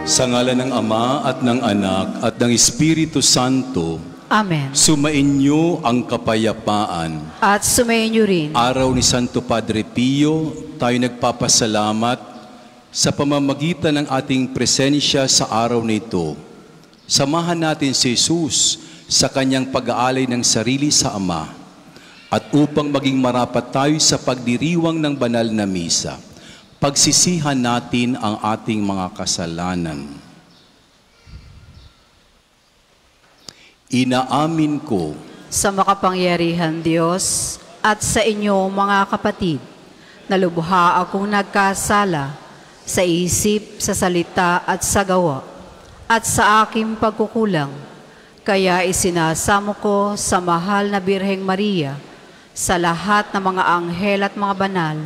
Sa ngalan ng Ama at ng Anak at ng Espiritu Santo. Amen. Sumainyo ang kapayapaan. At sumainyo rin. Araw ni Santo Padre Pio, tayo nagpapasalamat sa pamamagitan ng ating presensya sa araw na ito. Samahan natin si Jesus sa kanyang pag-aalay ng sarili sa Ama. At upang maging marapat tayo sa pagdiriwang ng banal na misa, pagsisihan natin ang ating mga kasalanan. Inaamin ko sa makapangyarihan Diyos at sa inyo mga kapatid, na lubha akong nagkasala sa isip, sa salita at sa gawa, at sa aking pagkukulang. Kaya isinasamo ko sa mahal na Birheng Maria, sa lahat ng mga anghel at mga banal,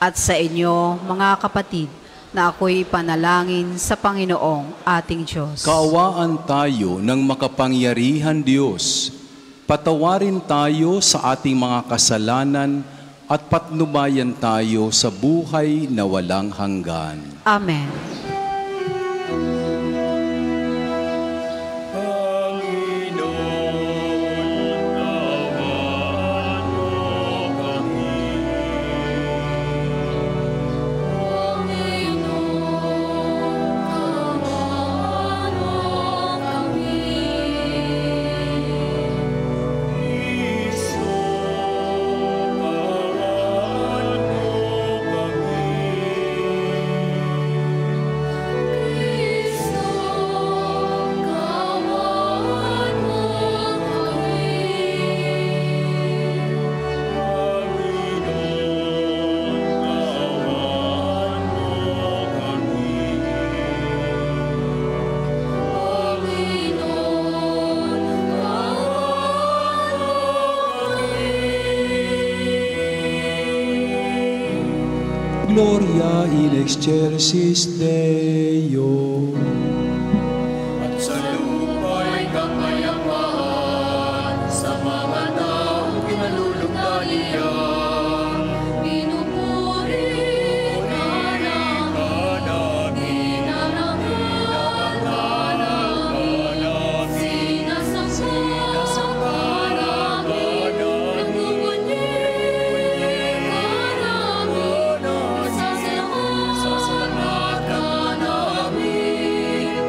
at sa inyo, mga kapatid, na ako'y ipanalangin sa Panginoong ating Diyos. Kaawaan tayo ng makapangyarihan Diyos. Patawarin tayo sa ating mga kasalanan at patnubayan tayo sa buhay na walang hanggan. Amen. Gloria in excelsis Deo. At sa lupa'y kapayapaan sa mga taong kinalulugdan niya. Pinupuri ka namin, inarangal ka namin, sinasamba namin, nagbubunyi ka namin, nasasalamat ka namin.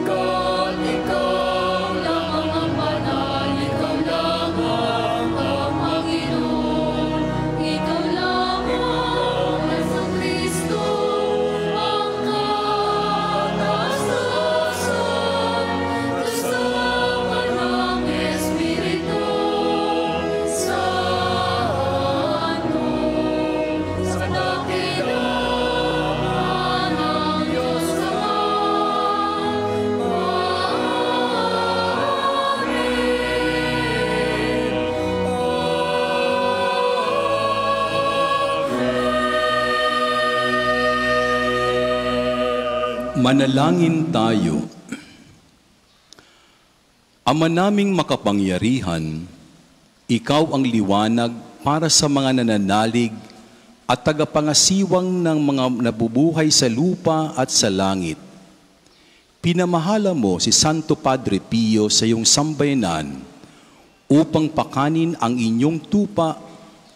Pagkat ikaw lamang ang banal, ikaw lamang ang Panginoon, ikaw lamang Jesucristo ang katasasan, kasama ng Espiritu Santo, sa dakilaan ng Diyos Manalangin tayo. Ama naming makapangyarihan, ikaw ang liwanag para sa mga nananalig at tagapangasiwang ng mga nabubuhay sa lupa at sa langit. Pinamahala mo si Santo Padre Pio sa iyong sambayanan upang pakanin ang inyong tupa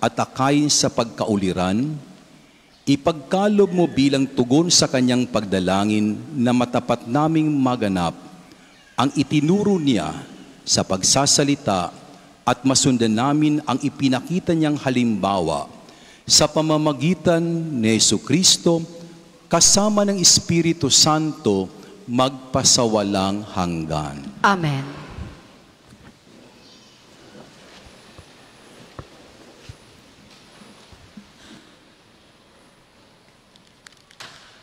at akayin sa pagkauliran. Ipagkalob mo bilang tugon sa kanyang pagdalangin na matapat naming maganap ang itinuro niya sa pagsasalita at masundan namin ang ipinakita niyang halimbawa sa pamamagitan ni Jesucristo kasama ng Espiritu Santo magpasawalang hanggan. Amen.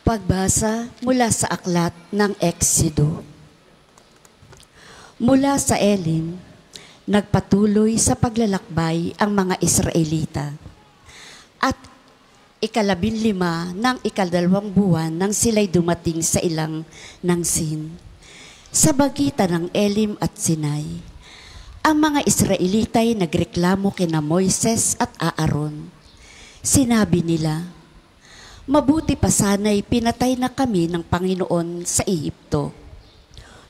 Pagbasa mula sa aklat ng Exodo. Mula sa Elim, nagpatuloy sa paglalakbay ang mga Israelita. At 15 ng 12 buwan nang sila'y dumating sa ilang ng Sin, sa bagitan ng Elim at Sinai. Ang mga Israelita'y nagreklamo kina Moises at Aaron. Sinabi nila, mabuti pa sana'y pinatay na kami ng Panginoon sa Ehipto.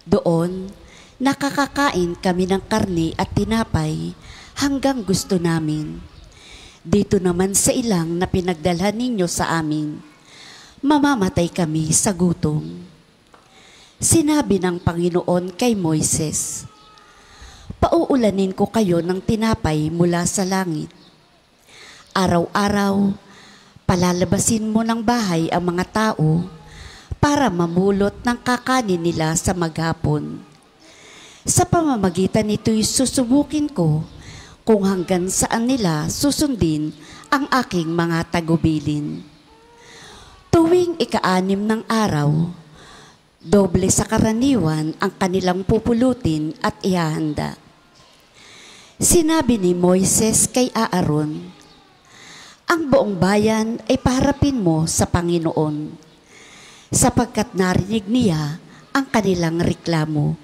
Doon, nakakakain kami ng karne at tinapay hanggang gusto namin. Dito naman sa ilang na pinagdalhan ninyo sa amin, mamamatay kami sa gutom. Sinabi ng Panginoon kay Moises, pauulanin ko kayo ng tinapay mula sa langit. Araw-araw, palalabasin mo ng bahay ang mga tao para mamulot ng kakanin nila sa maghapon. Sa pamamagitan nito'y susubukin ko kung hanggang saan nila susundin ang aking mga tagubilin. Tuwing 6 ng araw, doble sa karaniwan ang kanilang pupulutin at ihahanda. Sinabi ni Moises kay Aaron, ang buong bayan ay paharapin mo sa Panginoon, sapagkat narinig niya ang kanilang reklamo.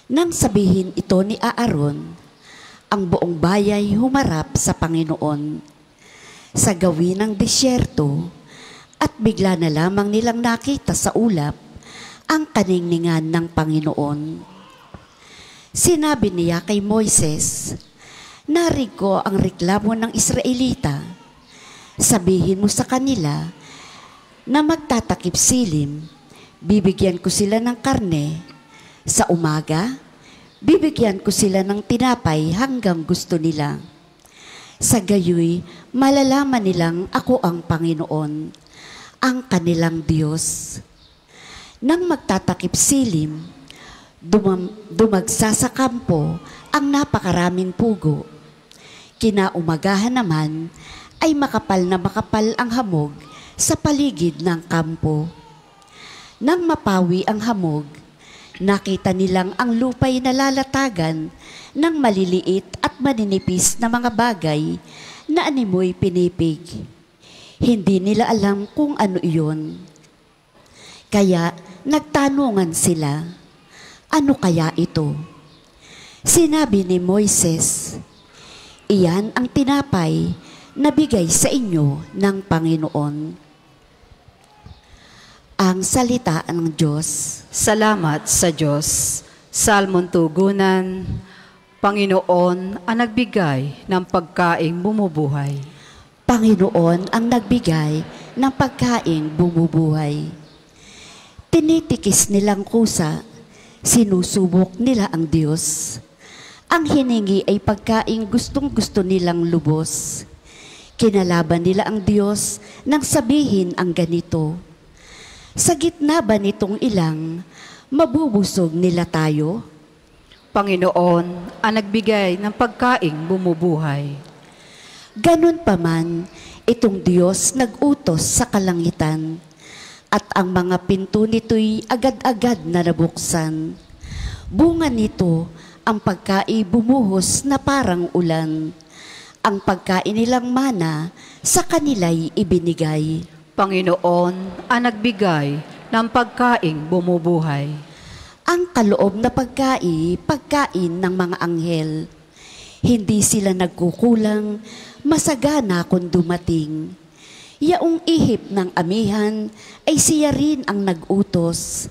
Nang sabihin ito ni Aaron, ang buong bayan humarap sa Panginoon sa gawin ng disyerto, at bigla na lamang nilang nakita sa ulap ang kaningningan ng Panginoon. Sinabi niya kay Moises, narig ko ang reklamo ng Israelita. Sabihin mo sa kanila na magtatakip silim, bibigyan ko sila ng karne. Sa umaga, bibigyan ko sila ng tinapay hanggang gusto nila. Sa gayoy, malalaman nilang ako ang Panginoon, ang kanilang Diyos. Nang magtatakip silim, dumagsa sa kampo ang napakaraming pugo. Kinaumagahan naman ay makapal na makapal ang hamog sa paligid ng kampo. Nang mapawi ang hamog, nakita nilang ang lupa'y nalalatagan ng maliliit at maninipis na mga bagay na animoy pinipig. Hindi nila alam kung ano iyon. Kaya nagtanungan sila, ano kaya ito? Sinabi ni Moises, iyan ang tinapay na bigay sa inyo ng Panginoon. Ang salita ng Diyos. Salamat sa Diyos. Salmon tugunan, Panginoon ang nagbigay ng pagkaing bumubuhay. Panginoon ang nagbigay ng pagkaing bumubuhay. Tinitikis nilang kusa, sinusubok nila ang Diyos. Ang hiningi ay pagkaing gustong-gusto nilang lubos. Kinalaban nila ang Diyos nang sabihin ang ganito, sa gitna ba nitong ilang, mabubusog nila tayo? Panginoon, ang nagbigay ng pagkaing bumubuhay. Ganun pa man, itong Diyos nag-utos sa kalangitan, at ang mga pinto nito'y agad-agad na nabuksan. Bunga nito, ang pagkain bumuhos na parang ulan. Ang pagkain nilang mana sa kanila'y ibinigay. Panginoon, ang nagbigay ng pagkaing bumubuhay. Ang kaloob na pagkain ng mga anghel. Hindi sila nagkukulang, masagana kung dumating. Yaong ihip ng amihan ay siya rin ang nag-utos.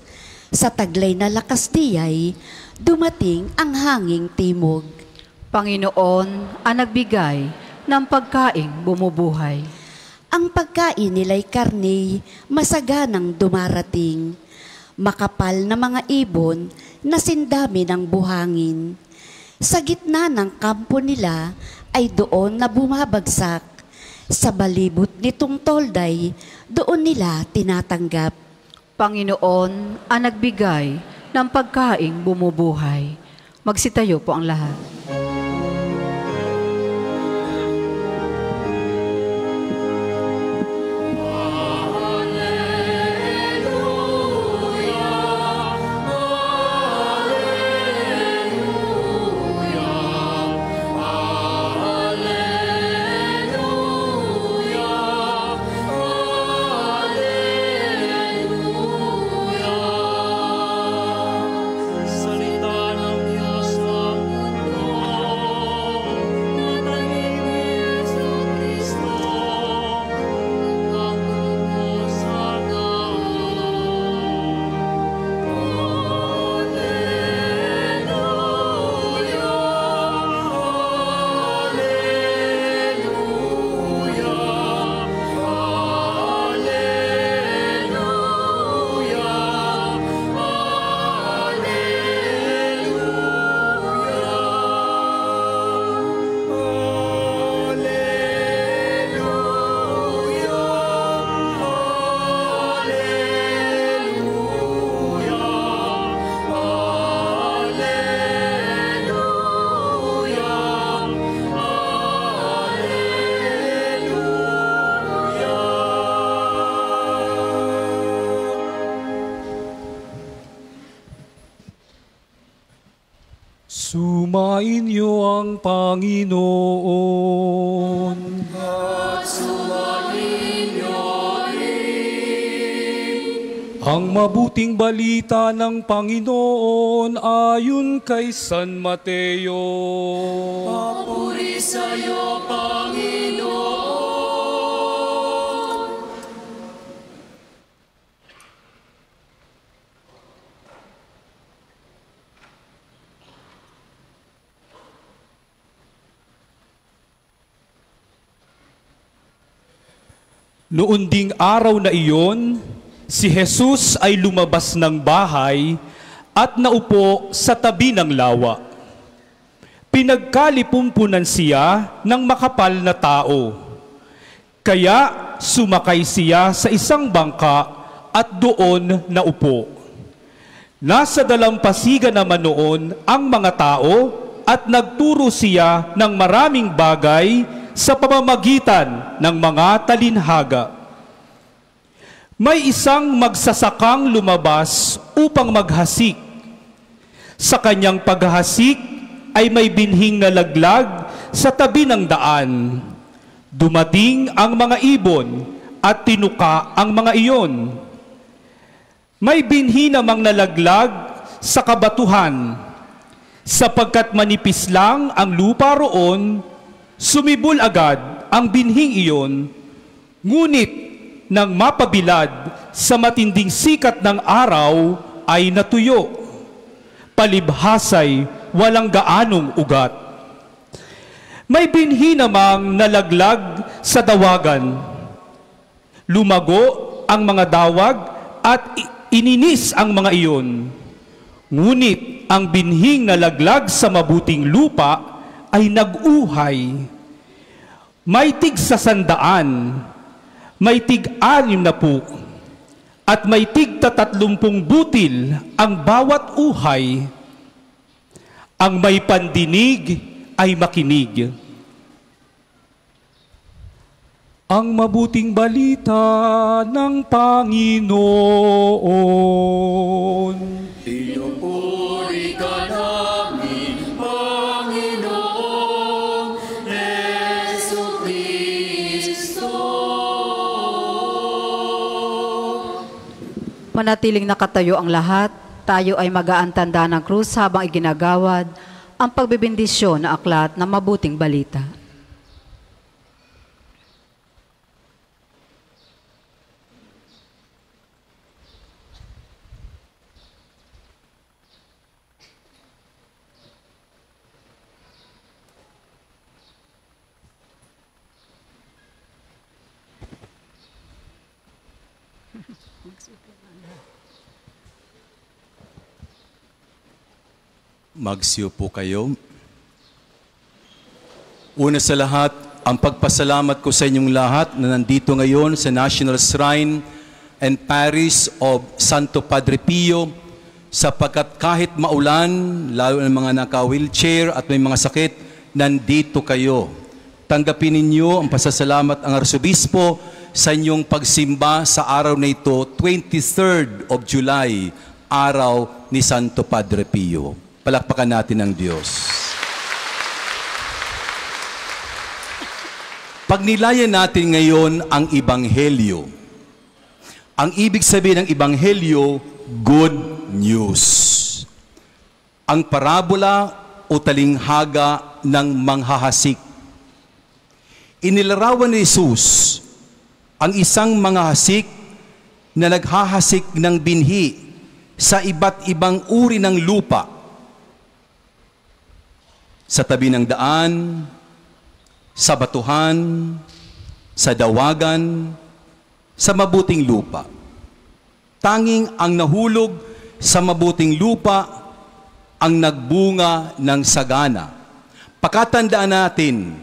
Sa taglay na lakas diyay, dumating ang hanging timog. Panginoon, ang nagbigay ng pagkaing bumubuhay. Ang pagkain nila'y karne, masaganang dumarating. Makapal na mga ibon na sindami ng buhangin. Sa gitna ng kampo nila ay doon na bumabagsak. Sa balibot nitong tolday, doon nila tinatanggap. Panginoon, ang nagbigay ng pagkaing bumubuhay. Magsitayo po ang lahat. Sumain niyo ang Panginoon. At sumain niyo rin. Ang mabuting balita ng Panginoon ayon kay San Mateo. Papuri sa iyo, Panginoon. Noon ding araw na iyon, si Jesus ay lumabas ng bahay at naupo sa tabi ng lawa. Pinagkalipumpunan siya ng makapal na tao. Kaya sumakay siya sa isang bangka at doon naupo. Nasa dalampasigan naman noon ang mga tao at nagturo siya ng maraming bagay sa pamamagitan ng mga talinhaga. May isang magsasakang lumabas upang maghasik. Sa kanyang paghahasik ay may binhing nalaglag sa tabi ng daan. Dumating ang mga ibon at tinuka ang mga iyon. May binhi namang nalaglag sa kabatuhan. Sapagkat manipis lang ang lupa roon, sumibol agad ang binhing iyon, ngunit nang mapabilad sa matinding sikat ng araw ay natuyo. Palibhasay walang gaanong ugat. May binhi namang nalaglag sa dawagan. Lumago ang mga dawag at ininis ang mga iyon. Ngunit ang binhing nalaglag sa mabuting lupa ay nag-uhay. May tig 100, may tig 60, at may tig 30 butil ang bawat uhay. Ang may pandinig ay makinig. Ang mabuting balita ng Panginoon. Pinupuri ka namin, Panginoong Jesucristo. Manatiling nakatayo ang lahat, tayo ay mag-aantanda ng krus habang iginagawad ang pagbibindisyon na aklat ng mabuting balita. Magsiyo po kayo. Una sa lahat, ang pagpasalamat ko sa inyong lahat na nandito ngayon sa National Shrine and Parish of Santo Padre Pio, sapagkat kahit maulan, lalo ng mga naka-wheelchair at may mga sakit, nandito kayo. Tanggapin ninyo ang pasasalamat ang Arsobispo sa inyong pagsimba sa araw na ito, 23rd of July, araw ni Santo Padre Pio. Palakpakan natin ang Diyos. Pagnilayan natin ngayon ang Ebanghelyo. Ang ibig sabihin ng Ebanghelyo, good news. Ang parabola o talinghaga ng manghahasik. Inilarawan ni Jesus ang isang manghahasik na naghahasik ng binhi sa iba't ibang uri ng lupa. Sa tabi ng daan, sa batuhan, sa dawagan, sa mabuting lupa. Tanging ang nahulog sa mabuting lupa ang nagbunga ng sagana. Pakatandaan natin,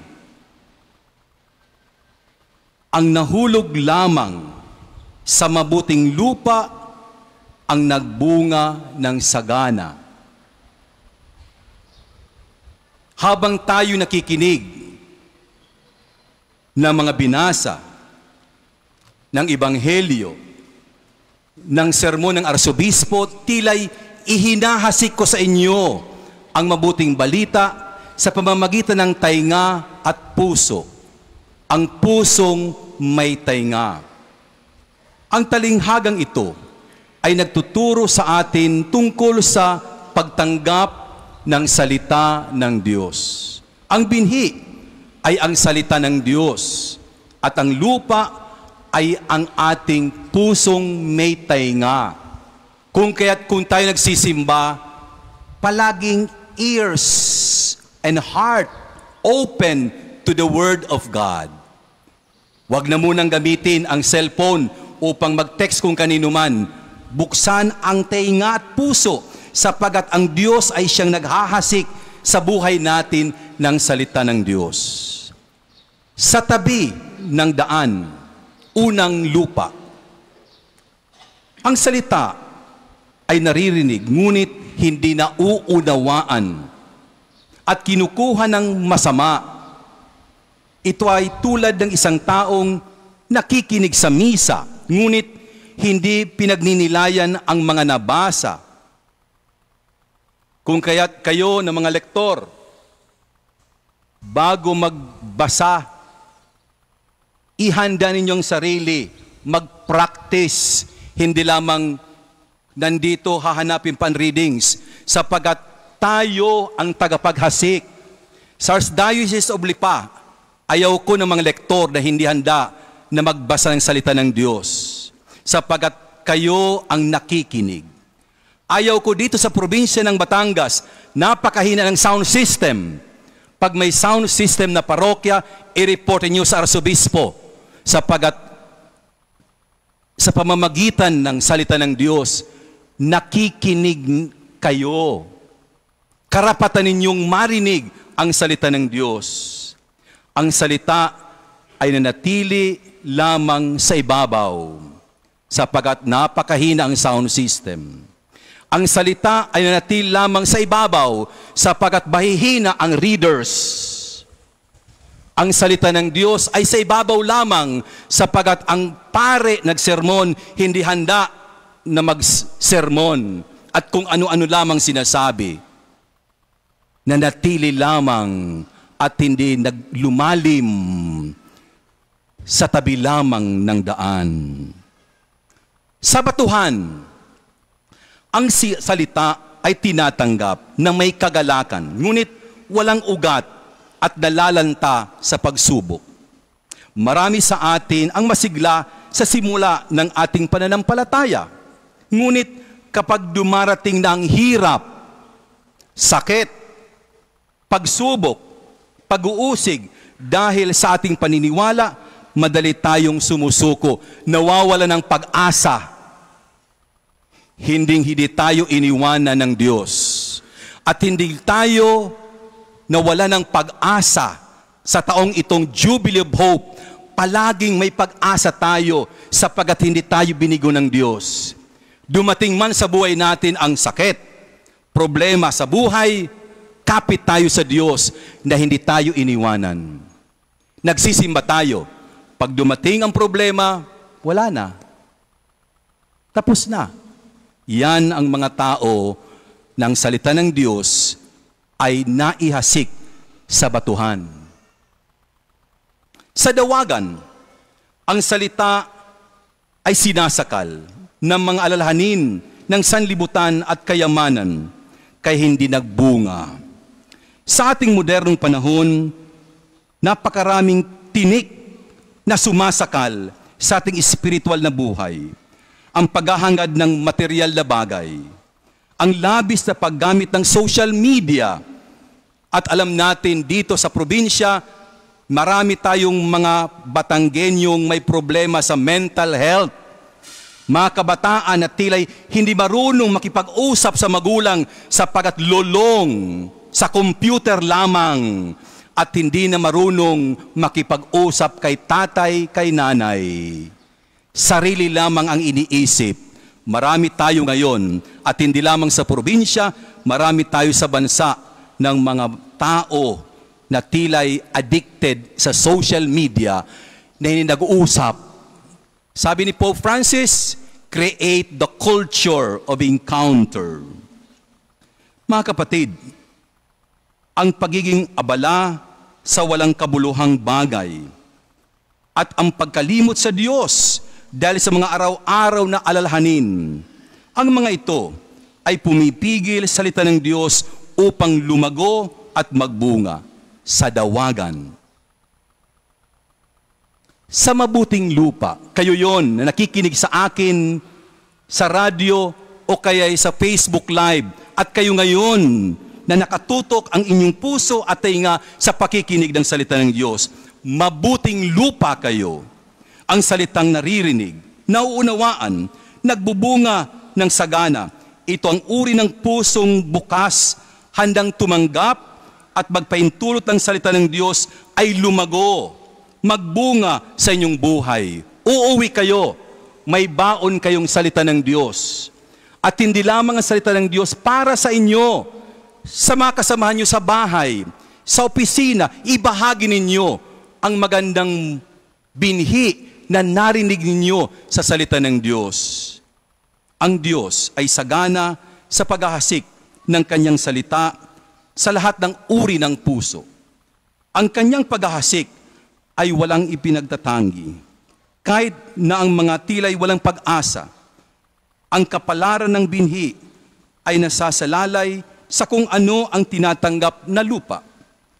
ang nahulog lamang sa mabuting lupa ang nagbunga ng sagana. Habang tayo nakikinig ng mga binasa ng Ebanghelyo, ng sermon ng Arsobispo, tila'y ihinahasik ko sa inyo ang mabuting balita sa pamamagitan ng tainga at puso. Ang pusong may tainga. Ang talinghagang ito ay nagtuturo sa atin tungkol sa pagtanggap ng salita ng Diyos. Ang binhi ay ang salita ng Diyos at ang lupa ay ang ating pusong may tainga. Kung tayo nagsisimba, palaging ears and heart open to the Word of God. Huwag na munang gamitin ang cellphone upang mag-text kung kanino man. Buksan ang tainga at puso sapagat ang Diyos ay siyang naghahasik sa buhay natin ng salita ng Diyos. Sa tabi ng daan, unang lupa. Ang salita ay naririnig, ngunit hindi nauunawaan at kinukuha ng masama. Ito ay tulad ng isang taong nakikinig sa misa, ngunit hindi pinagninilayan ang mga nabasa. Kung kaya't kayo na mga lektor, bago magbasa, ihanda ninyong sarili, mag-practice, hindi lamang nandito hahanapin pan-readings, sapagat tayo ang tagapaghasik. Sa Archdiocese of Lipa, ayaw ko ng mga lektor na hindi handa na magbasa ng salita ng Diyos, sapagat kayo ang nakikinig. Ayaw ko dito sa probinsya ng Batangas, napakahina ng sound system. Pag may sound system na parokya, i-report niyo sa Arsobispo, sapagat sa pamamagitan ng salita ng Diyos, nakikinig kayo. Karapatan ninyong marinig ang salita ng Diyos. Ang salita ay nanatili lamang sa ibabaw, sapagkat napakahina ang sound system. Ang salita ay nanatili lamang sa ibabaw, sapagkat bahihina ang readers. Ang salita ng Diyos ay sa ibabaw lamang, sapagkat ang pare nagsermon, hindi handa na magsermon, at kung ano-ano lamang sinasabi. Nanatili lamang at hindi naglumalim sa tabi lamang ng daan. Sa batuhan, ang salita ay tinatanggap na may kagalakan, ngunit walang ugat at nalalanta sa pagsubok. Marami sa atin ang masigla sa simula ng ating pananampalataya. Ngunit kapag dumarating na ang hirap, sakit, pagsubok, pag-uusig, dahil sa ating paniniwala, madali tayong sumusuko, nawawala ng pag-asa. Hindi tayo iniwanan ng Diyos. At hindi tayo nawala ng pag-asa sa taong itong Jubilee of Hope. Palaging may pag-asa tayo sapagkat hindi tayo binigo ng Diyos. Dumating man sa buhay natin ang sakit, problema sa buhay, kapit tayo sa Diyos na hindi tayo iniwanan. Nagsisimba tayo. Pag dumating ang problema, wala na. Tapos na. Yan ang mga tao ng salita ng Diyos ay naihasik sa batuhan. Sa dawagan, ang salita ay sinasakal ng mga alalahanin ng sanlibutan at kayamanan kay hindi nagbunga. Sa ating modernong panahon, napakaraming tinik na sumasakal sa ating espiritual na buhay. Ang paghahangad ng material na bagay, ang labis na paggamit ng social media, at alam natin dito sa probinsya, marami tayong mga Batanggenyong may problema sa mental health. Mga kabataan na tila'y hindi marunong makipag-usap sa magulang sapagkat lolong sa computer lamang, at hindi na marunong makipag-usap kay tatay, kay nanay. Sarili lamang ang iniisip. Marami tayo ngayon, at hindi lamang sa probinsya, marami tayo sa bansa ng mga tao na tila'y addicted sa social media na hindi nag-uusap. Sabi ni Pope Francis, create the culture of encounter. Mga kapatid, ang pagiging abala sa walang kabuluhang bagay at ang pagkalimot sa Diyos dahil sa mga araw-araw na alalahanin, ang mga ito ay pumipigil sa salita ng Diyos upang lumago at magbunga sa dawagan. Sa mabuting lupa, kayo yon na nakikinig sa akin sa radyo o kaya sa Facebook Live, at kayo ngayon na nakatutok ang inyong puso at tainga sa pakikinig ng salita ng Diyos. Mabuting lupa kayo. Ang salitang naririnig, nauunawaan, nagbubunga ng sagana. Ito ang uri ng pusong bukas, handang tumanggap at magpaintulot ng salita ng Diyos ay lumago, magbunga sa inyong buhay. Uuwi kayo, may baon kayong salita ng Diyos. At hindi lamang ang salita ng Diyos para sa inyo, sa mga kasamahan nyo sa bahay, sa opisina, ibahagi ninyo ang magandang binhi na narinig ninyo sa salita ng Diyos. Ang Diyos ay sagana sa paghahasik ng kanyang salita sa lahat ng uri ng puso. Ang kanyang paghahasik ay walang ipinagtatanggi. Kahit na ang mga tila'y walang pag-asa, ang kapalaran ng binhi ay nasasalalay sa kung ano ang tinatanggap na lupa.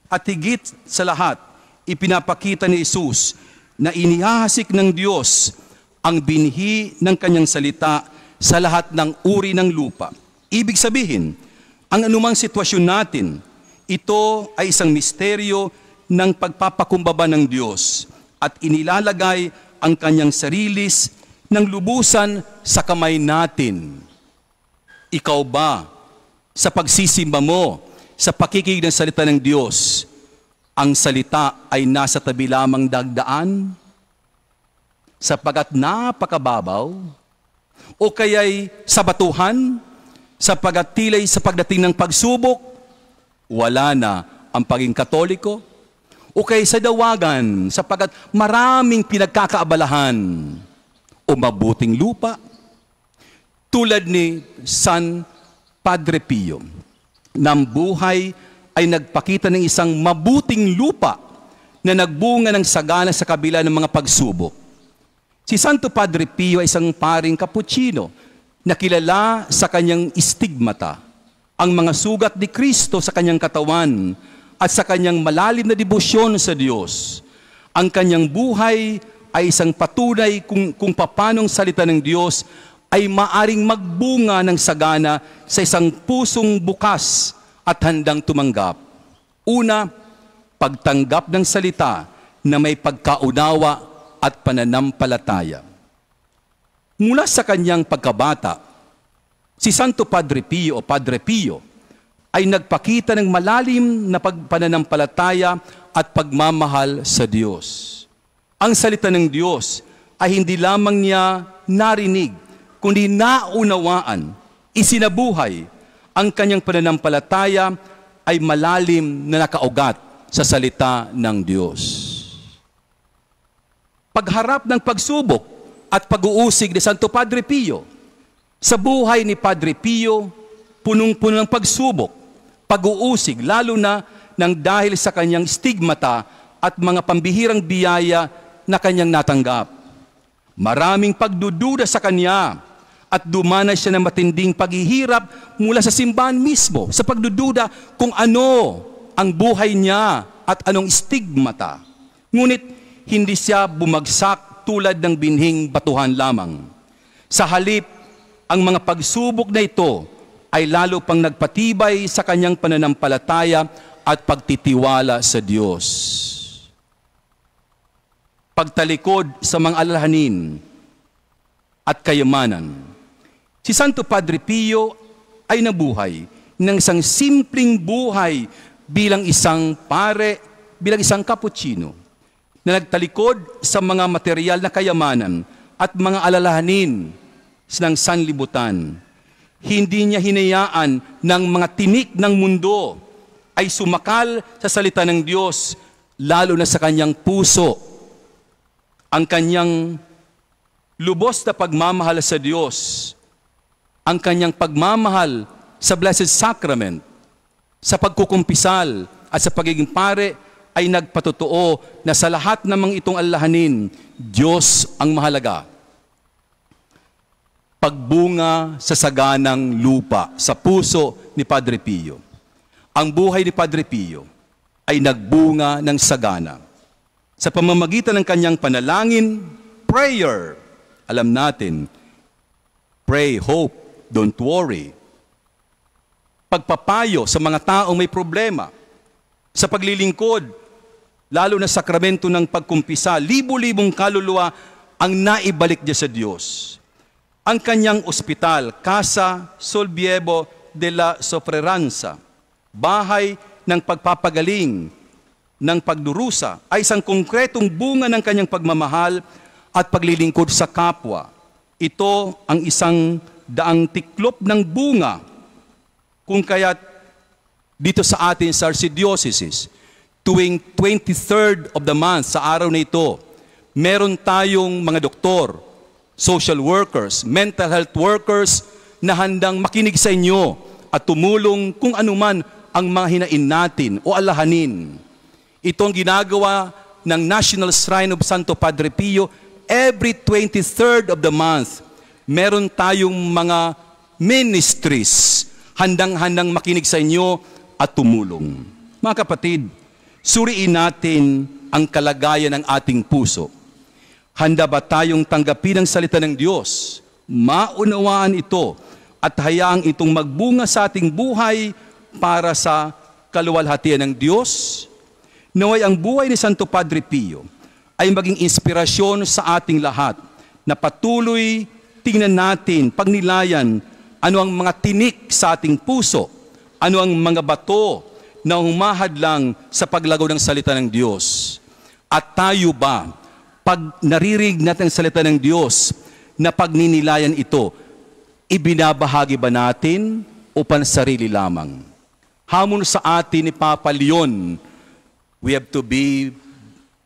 At higit sa lahat, ipinapakita ni Jesus na inihahasik ng Diyos ang binhi ng kanyang salita sa lahat ng uri ng lupa. Ibig sabihin, ang anumang sitwasyon natin, ito ay isang misteryo ng pagpapakumbaba ng Diyos at inilalagay ang kanyang ng lubusan sa kamay natin. Ikaw ba, sa pagsisimba mo, sa pakikinig ng salita ng Diyos, ang salita ay nasa tabi lamang dagdaan? Sapagat napakababaw? O kaya'y sa batuhan? Sapagat tila'y sa pagdating ng pagsubok, wala na ang pagiging Katoliko? O kaya sa dawagan, sapagat maraming pinagkakaabalahan? O mabuting lupa? Tulad ni San Padre Pio, ng buhay ay nagpakita ng isang mabuting lupa na nagbunga ng sagana sa kabila ng mga pagsubok. Si Santo Padre Pio ay isang paring Kaputsino na kilala sa kanyang istigmata, ang mga sugat ni Kristo sa kanyang katawan at sa kanyang malalim na debosyon sa Diyos. Ang kanyang buhay ay isang patunay kung paanong salita ng Diyos ay maaring magbunga ng sagana sa isang pusong bukas at handang tumanggap. Una, pagtanggap ng salita na may pagkaunawa at pananampalataya. Mula sa kanyang pagkabata, si Santo Padre Pio o Padre Pio ay nagpakita ng malalim na pananampalataya at pagmamahal sa Diyos. Ang salita ng Diyos ay hindi lamang niya narinig, kundi naunawaan, isinabuhay. Ang kanyang pananampalataya ay malalim na nakaugat sa salita ng Diyos. Pagharap ng pagsubok at pag-uusig ni Santo Padre Pio, sa buhay ni Padre Pio, punong-puno ng pagsubok, pag-uusig, lalo na nang dahil sa kanyang stigmata at mga pambihirang biyaya na kanyang natanggap. Maraming pagdududa sa kanya, at dumanas siya ng matinding paghihirap mula sa simbahan mismo sa pagdududa kung ano ang buhay niya at anong stigmata. Ngunit hindi siya bumagsak tulad ng binhing batuhan lamang. Sa halip, ang mga pagsubok na ito ay lalo pang nagpatibay sa kanyang pananampalataya at pagtitiwala sa Diyos. Pagtalikod sa mga alalahanin at kayamanan, si Santo Padre Pio ay nabuhay ng isang simpleng buhay bilang isang pare, bilang isang Kaputsino, na nagtalikod sa mga material na kayamanan at mga alalahanin ng sanlibutan. Hindi niya hinayaan ng mga tinik ng mundo ay sumakal sa salita ng Diyos, lalo na sa kanyang puso. Ang kanyang lubos na pagmamahal sa Diyos, ang kanyang pagmamahal sa Blessed Sacrament, sa pagkukumpisal at sa pagiging pare ay nagpatotoo na sa lahat ng mga itong alalahanin, Diyos ang mahalaga. Pagbunga sa saganang lupa sa puso ni Padre Pio. Ang buhay ni Padre Pio ay nagbunga ng sagana. Sa pamamagitan ng kanyang panalangin, prayer, alam natin, pray, hope, don't worry. Pagpapayo sa mga taong may problema, sa paglilingkod, lalo na sakramento ng pagkumpisa, libo-libong kaluluwa ang naibalik niya sa Diyos. Ang kanyang ospital, Casa Solvievo de la Sofreranza, bahay ng pagpapagaling, ng pagdurusa, ay isang konkretong bunga ng kanyang pagmamahal at paglilingkod sa kapwa. Ito ang isang daang tiklop ng bunga, kung kaya't dito sa atin sa Archdiocese, tuwing 23rd of the month, sa araw na ito, meron tayong mga doktor, social workers, mental health workers na handang makinig sa inyo at tumulong kung anuman ang mga hinain natin o alahanin. Ito ang ginagawa ng National Shrine of Santo Padre Pio every 23rd of the month. Meron tayong mga ministries handang-handang makinig sa inyo at tumulong. Mga kapatid, suriin natin ang kalagayan ng ating puso. Handa ba tayong tanggapin ang salita ng Diyos, maunawaan ito, at hayaang itong magbunga sa ating buhay para sa kaluwalhatian ng Diyos? Naway ang buhay ni Santo Padre Pio ay maging inspirasyon sa ating lahat na patuloy tingnan natin, pagnilayan, ano ang mga tinik sa ating puso, ano ang mga bato na humahadlang sa paglagaw ng salita ng Diyos. At tayo ba, pag naririg natin ang salita ng Diyos, na pagninilayan ito, ibinabahagi ba natin o pansarili lamang? Hamon sa atin ni Papa Leon, we have to be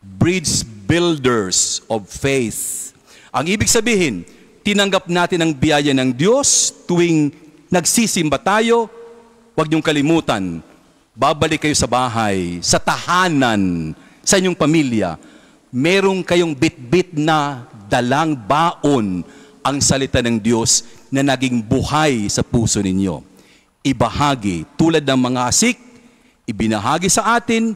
bridge builders of faith. Ang ibig sabihin, tinanggap natin ang biyaya ng Diyos tuwing nagsisimba tayo. Huwag niyong kalimutan, babalik kayo sa bahay, sa tahanan, sa inyong pamilya, merong kayong bit-bit na dalang baon ang salita ng Diyos na naging buhay sa puso ninyo. Ibahagi, tulad ng mga hasik, ibinahagi sa atin,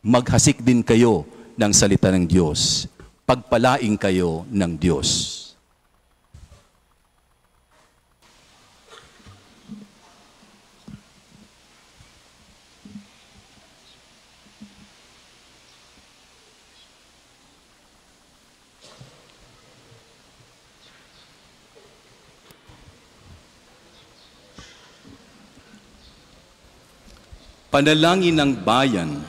maghasik din kayo ng salita ng Diyos. Pagpalaing kayo ng Diyos. Panalangin ng bayan.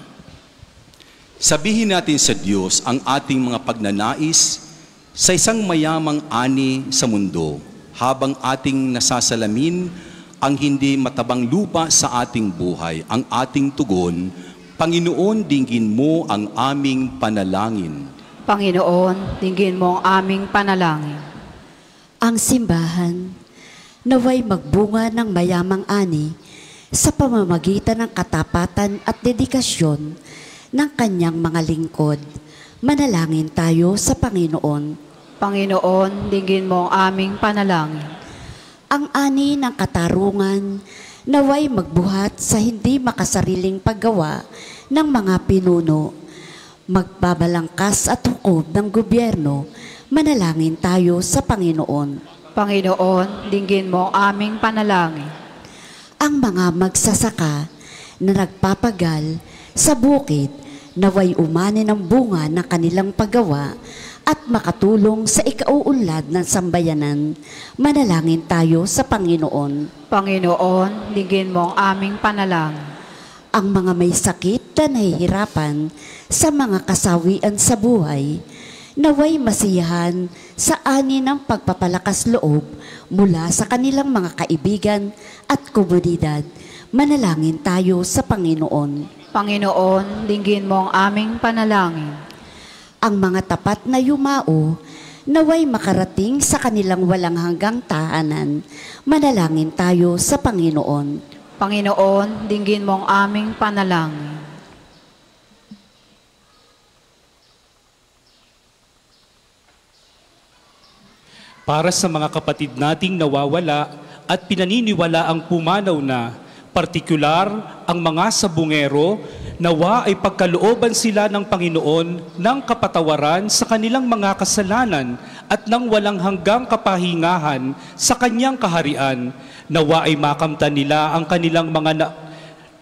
Sabihin natin sa Diyos ang ating mga pagnanais sa isang mayamang ani sa mundo habang ating nasasalamin ang hindi matabang lupa sa ating buhay. Ang ating tugon, Panginoon, dinggin mo ang aming panalangin. Panginoon, dinggin mo ang aming panalangin. Ang simbahan, naway magbunga ng mayamang ani sa pamamagitan ng katapatan at dedikasyon ng kanyang mga lingkod. Manalangin tayo sa Panginoon. Panginoon, dinggin mo ang aming panalangin. Ang ani ng katarungan, naway magbuhat sa hindi makasariling paggawa ng mga pinuno. Magbabalangkas at hukom ng gobyerno, manalangin tayo sa Panginoon. Panginoon, dinggin mo ang aming panalangin. Ang mga magsasaka na nagpapagal sa bukid, naway umani ng bunga ng kanilang paggawa at makatulong sa ikauunlad ng sambayanan. Manalangin tayo sa Panginoon. Panginoon, dinggin mo ang aming panalangin. Ang mga may sakit na nahihirapan sa mga kasawian sa buhay, naway masiyahan sa ani ng pagpapalakas loob mula sa kanilang mga kaibigan at komunidad. Manalangin tayo sa Panginoon. Panginoon, dinggin mo ang aming panalangin. Ang mga tapat na yumao, naway makarating sa kanilang walang hanggang tahanan. Manalangin tayo sa Panginoon. Panginoon, dinggin mo ang aming panalangin. Para sa mga kapatid nating nawawala at pinaniniwala ang pumanaw na, partikular ang mga sabungero, nawa ay pagkalooban sila ng Panginoon ng kapatawaran sa kanilang mga kasalanan at ng walang hanggang kapahingahan sa kanyang kaharian. Nawa ay makamtan nila ang kanilang mga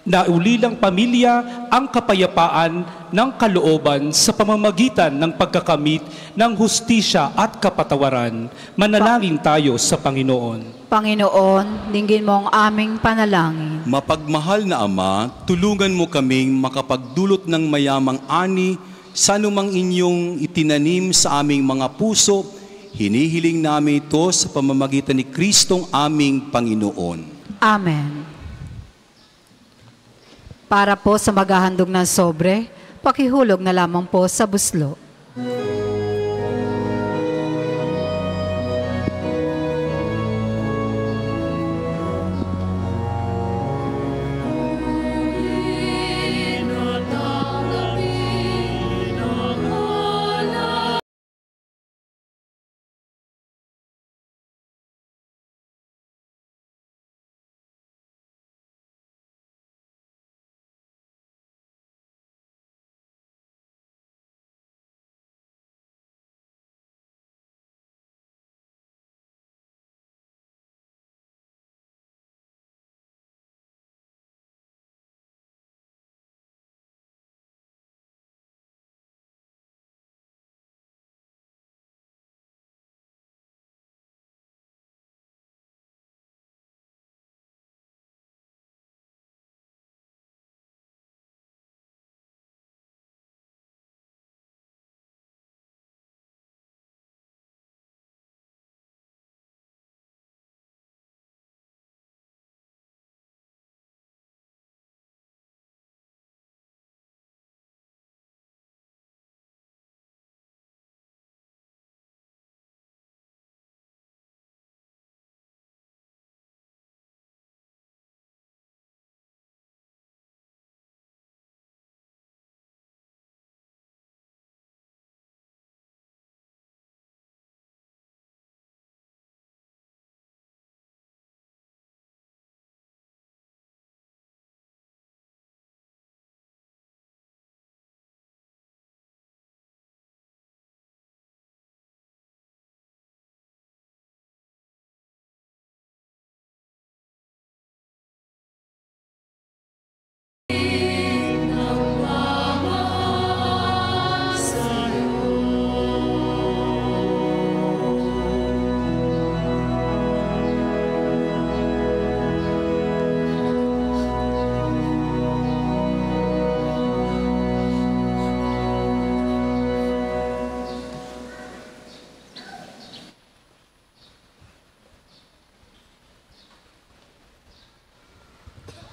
naulilang pamilya ang kapayapaan ng kalooban sa pamamagitan ng pagkakamit ng hustisya at kapatawaran. Manalangin tayo sa Panginoon. Panginoon, dinggin mo ang aming panalangin. Mapagmahal na Ama, tulungan mo kaming makapagdulot ng mayamang ani sa anumang inyong itinanim sa aming mga puso. Hinihiling namin ito sa pamamagitan ni Kristong aming Panginoon. Amen. Para po sa maghahandog ng sobre, pakihulog na lamang po sa buslo.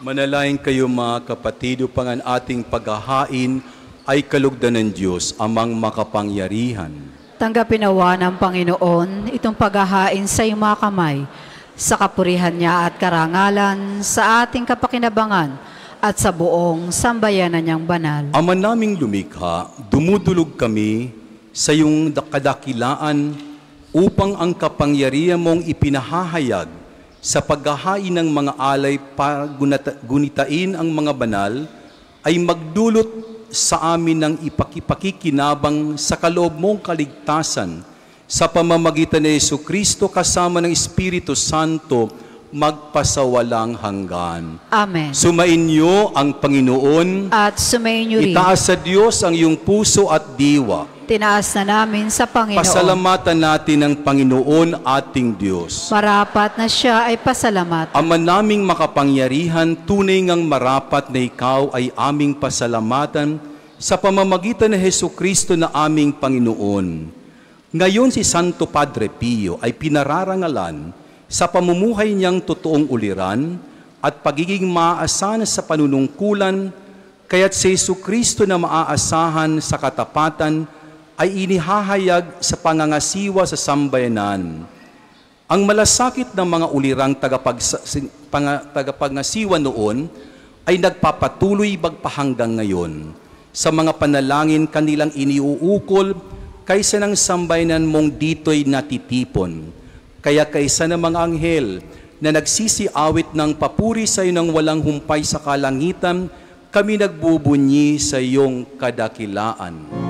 Manalangin kayo mga kapatid upang ang ating paghahain ay kalugdan ng Diyos, amang makapangyarihan. Tanggapin nawa ng Panginoon itong paghahain sa iyong mga kamay, sa kapurihan niya at karangalan, sa ating kapakinabangan at sa buong sambayanan niyang banal. Ama naming lumikha, dumudulog kami sa iyong kadakilaan upang ang kapangyarihan mong ipinahahayag sa paghahain ng mga alay para gunitain ang mga banal ay magdulot sa amin ng ipakikinabang sa kaloob mong kaligtasan sa pamamagitan ni Jesucristo kasama ng Espiritu Santo magpasawalang hanggan. Amen. Sumainyo ang Panginoon At sumainyo rin. itaas sa Diyos ang iyong puso at diwa. Tinaas na namin sa Panginoon. Pasalamatan natin ang Panginoon ating Diyos. Marapat na siya ay pasalamat. Ama naming makapangyarihan, tunay ngang marapat na ikaw ay aming pasalamatan sa pamamagitan ng Jesucristo na aming Panginoon. Ngayon si Santo Padre Pio ay pinararangalan sa pamumuhay niyang totoong uliran at pagiging maaasahan sa panunungkulan, kaya't si Jesucristo na maaasahan sa katapatan ay inihahayag sa pangangasiwa sa sambayanan. Ang malasakit ng mga ulirang tagapangasiwa noon ay nagpapatuloy bagpahanggang ngayon. Sa mga panalangin kanilang iniuukol kaysa ng sambayanan mong dito'y natitipon. Kaya kaysa ng mga anghel na nagsisiawit ng papuri sa iyo ng walang humpay sa kalangitan, kami nagbubunyi sa iyong kadakilaan.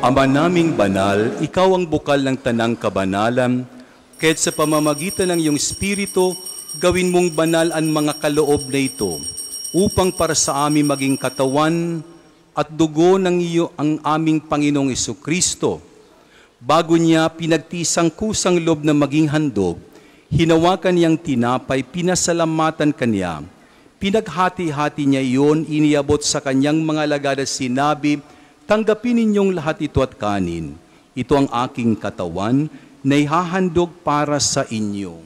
Ama naming banal, ikaw ang bukal ng tanang kabanalan, kaya't sa pamamagitan ng iyong Espiritu, gawin mong banal ang mga kaloob na ito, upang para sa amin maging katawan at dugo ng iyo ang aming Panginoong Jesucristo. Bago niya pinagtisang kusang loob na maging handog, hinawakan niyang tinapay, pinasalamatan kanya. Pinaghati-hati niya iyon, iniabot sa kanyang mga alagad at sinabi, tanggapin ninyong lahat ito at kanin. Ito ang aking katawan na ihahandog para sa inyo.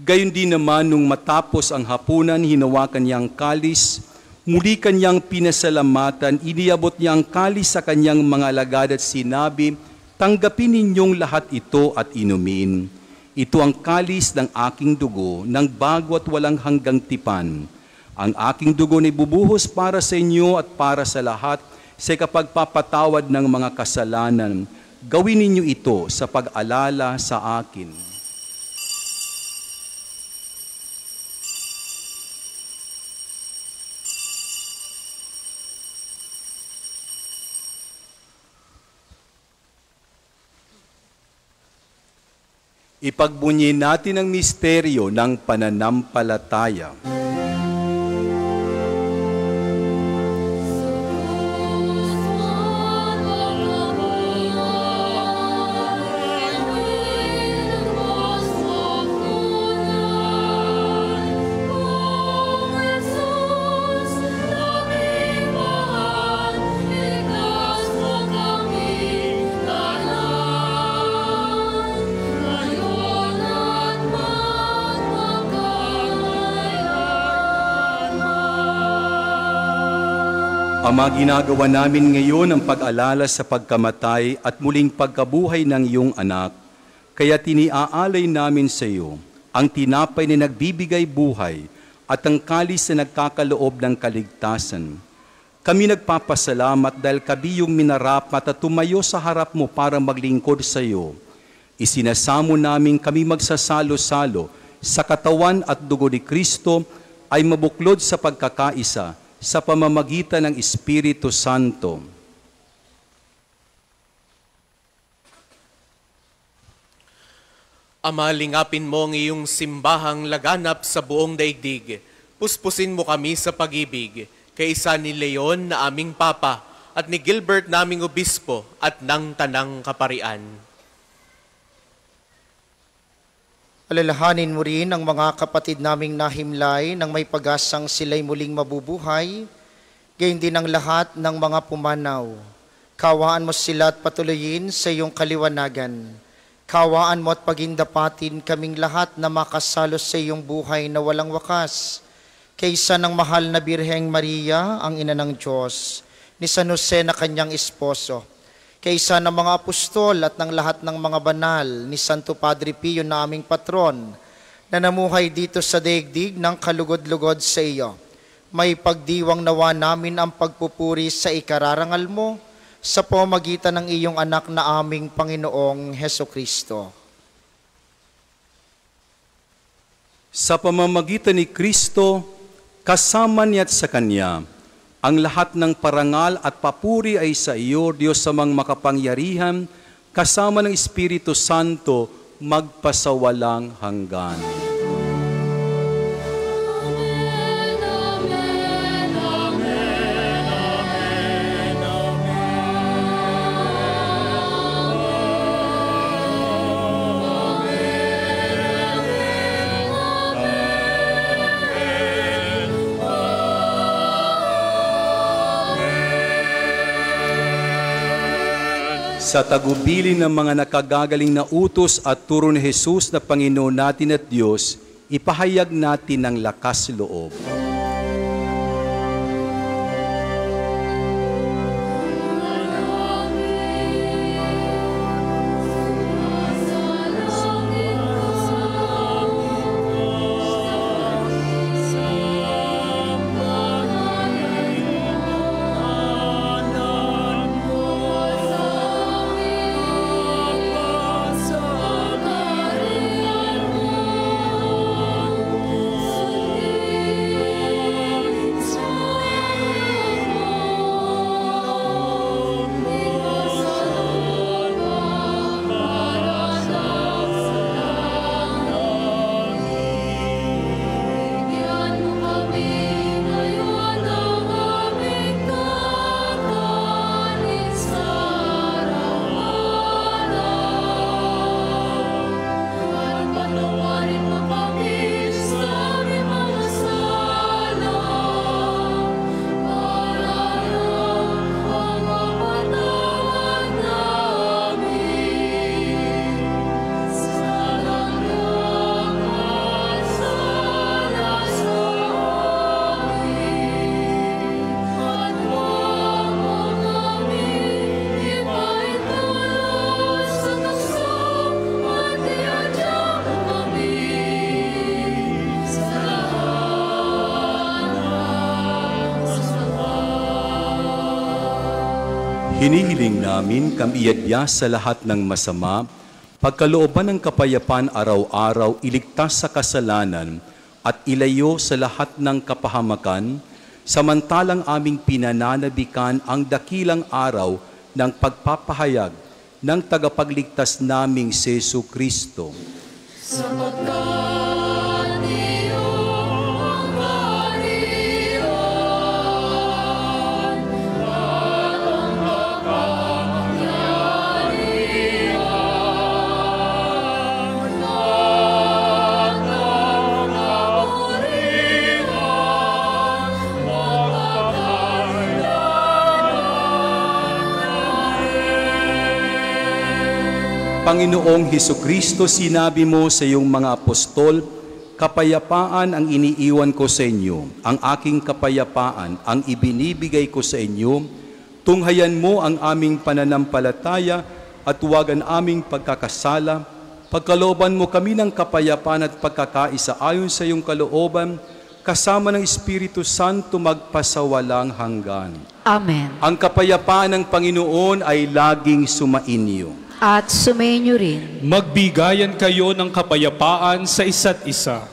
Gayon din naman nung matapos ang hapunan, hinawakan niyang kalis, muli kanyang pinasalamatan, iniabot niya ang kalis sa kanyang mga alagad at sinabi, tanggapin ninyong lahat ito at inumin. Ito ang kalis ng aking dugo, ng bago at walang hanggang tipan. Ang aking dugo na ibubuhos para sa inyo at para sa lahat sa kapagpapatawad ng mga kasalanan. Gawin ninyo ito sa pag-alala sa akin. Ipagbunyi natin ang misteryo ng pananampalataya. Ngayon at Ama, ginagawa namin ngayon ang pag-alala sa pagkamatay at muling pagkabuhay ng iyong anak, kaya tiniaalay namin sa iyo ang tinapay na nagbibigay buhay at ang kalis na nagkakaloob ng kaligtasan. Kami nagpapasalamat dahil kami yung minarapat at tumayo sa harap mo para maglingkod sa iyo. Isinasamo namin kami magsasalo-salo sa katawan at dugo ni Kristo ay mabuklod sa pagkakaisa sa pamamagitan ng Espiritu Santo. Ama, lingapin mo ang iyong simbahang laganap sa buong daigdig. Puspusin mo kami sa pag-ibig, kaysa ni Leon na aming Papa, at ni Gilbert naming Obispo, at ng Tanang Kaparian. Alalahanin mo rin ang mga kapatid naming nahimlay nang may pag-asang sila'y muling mabubuhay, gayon din ang lahat ng mga pumanaw. Kawaan mo sila at patuloyin sa iyong kaliwanagan. Kawaan mo at pagindapatin kaming lahat na makasalo sa iyong buhay na walang wakas. Kaysa ng mahal na Birheng Maria, ang ina ng Diyos, ni San Jose na kanyang esposo, kaysa ng mga apostol at ng lahat ng mga banal, ni Santo Padre Pio na aming patron, na namuhay dito sa daigdig ng kalugod-lugod sa iyo. May pagdiwang nawa namin ang pagpupuri sa ikararangal mo sa pamamagitan ng iyong anak na aming Panginoong Hesukristo. Sa pamamagitan ni Kristo, kasama niya at sa Kanya, ang lahat ng parangal at papuri ay sa iyo, Diyos amang makapangyarihan, kasama ng Espiritu Santo, magpasawalang hanggan. Sa tagubilin ng mga nakagagaling na utos at turo ni Jesus na Panginoon natin at Diyos, ipahayag natin ng lakas loob. Hinihiling namin kamiyadya sa lahat ng masama, pagkalooban ng kapayapaan araw-araw, iligtas sa kasalanan at ilayo sa lahat ng kapahamakan, samantalang aming pinananabikan ang dakilang araw ng pagpapahayag ng tagapagligtas naming si Jesucristo. Panginoong Hesukristo, sinabi mo sa iyong mga apostol, kapayapaan ang iniiwan ko sa inyo, ang aking kapayapaan ang ibinibigay ko sa inyo, tunghayan mo ang aming pananampalataya at huwag ang aming pagkakasala. Pagkalooban mo kami ng kapayapaan at pagkakaisa ayon sa iyong kalooban, kasama ng Espiritu Santo magpasawalang hanggan. Amen. Ang kapayapaan ng Panginoon ay laging sumainyo. At sumainyo rin. Magbigayan kayo ng kapayapaan sa isa't isa.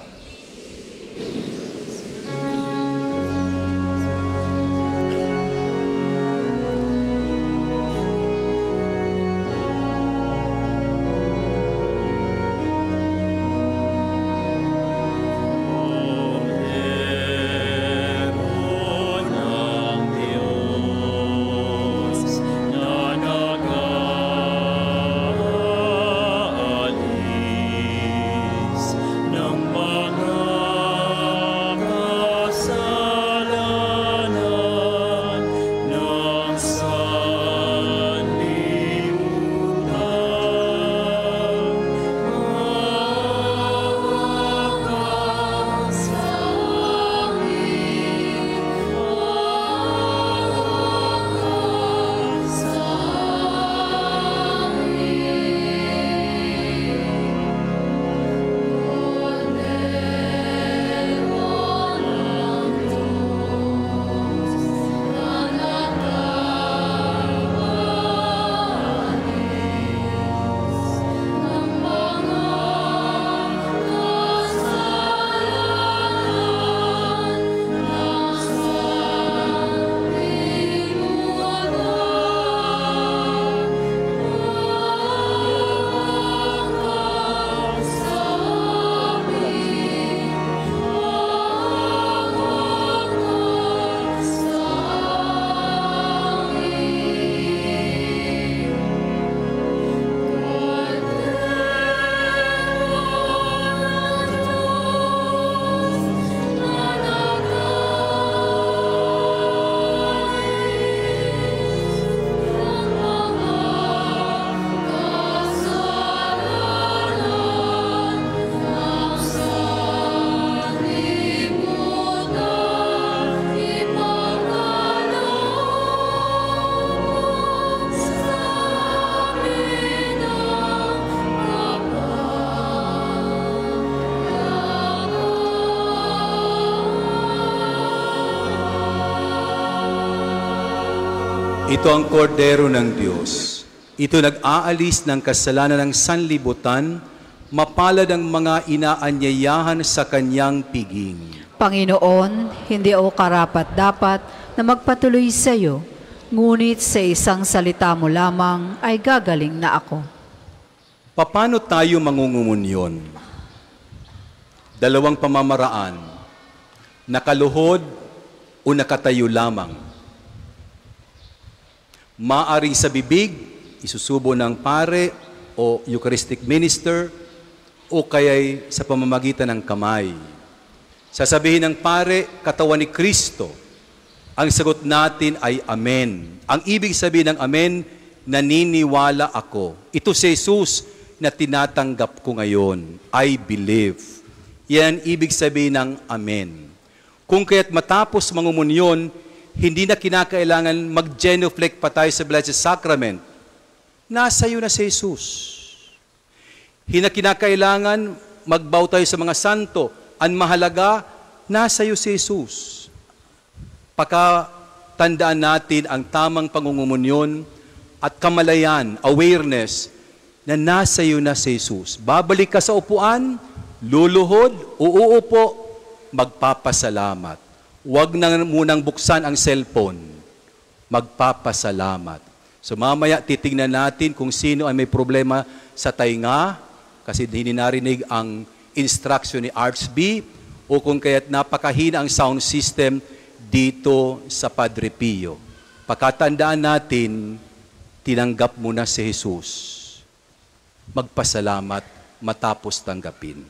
Ito ang kordero ng Diyos. Ito nag-aalis ng kasalanan ng sanlibutan, mapalad ang mga inaanyayahan sa kanyang piging. Panginoon, hindi ako karapat-dapat na magpatuloy sa iyo, ngunit sa isang salita mo lamang ay gagaling na ako. Paano tayo mangungumunyon? Dalawang pamamaraan, nakaluhod o nakatayo lamang. Maaring sa bibig, isusubo ng pare o Eucharistic minister, o kaya'y sa pamamagitan ng kamay. Sasabihin ng pare, katawan ni Kristo. Ang sagot natin ay Amen. Ang ibig sabihin ng Amen, naniniwala ako. Ito si Jesus na tinatanggap ko ngayon. I believe. Yan ang ibig sabihin ng Amen. Kung kaya't matapos mangumunyon, hindi na kinakailangan mag-genuflect pa tayo sa Blessed Sacrament. Nasa iyo na si Jesus. Hindi na kinakailangan magbow tayo sa mga santo. Ang mahalaga, nasa iyo si Jesus. Pakatandaan natin ang tamang pangungumunyon at kamalayan, awareness, na nasa iyo na si Jesus. Babalik ka sa upuan, luluhod, uuupo, magpapasalamat. Huwag na munang buksan ang cellphone. Magpapasalamat. So mamaya titingnan natin kung sino ay may problema sa tainga, kasi hindi narinig ang instruction ni Archbishop, o kung kaya't napakahina ang sound system dito sa Padre Pio. Pagkatandaan natin, tinanggap mo na si Jesus. Magpasalamat matapos tanggapin.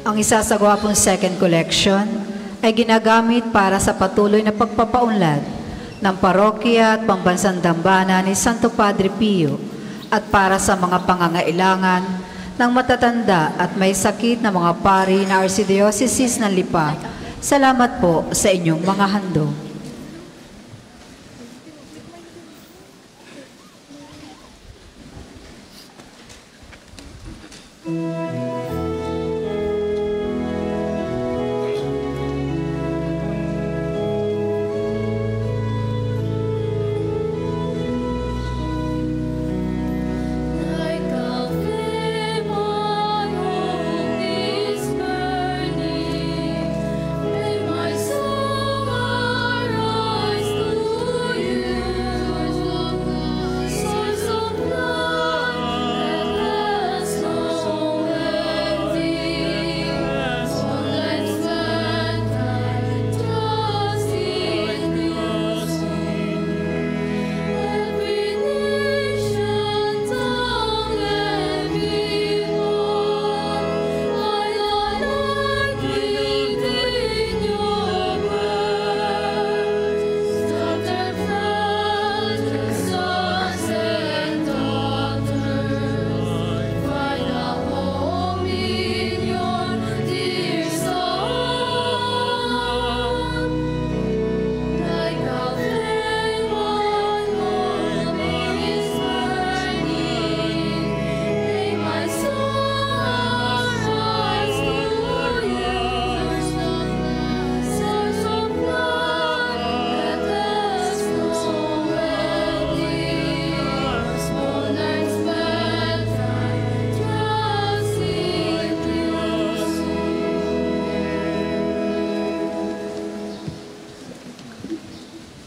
Ang isasagawa pong second collection ay ginagamit para sa patuloy na pagpapaunlad ng parokya at pambansang dambana ni Santo Padre Pio at para sa mga pangangailangan ng matatanda at may sakit na mga pari na Archdiocese ng Lipa. Salamat po sa inyong mga handog.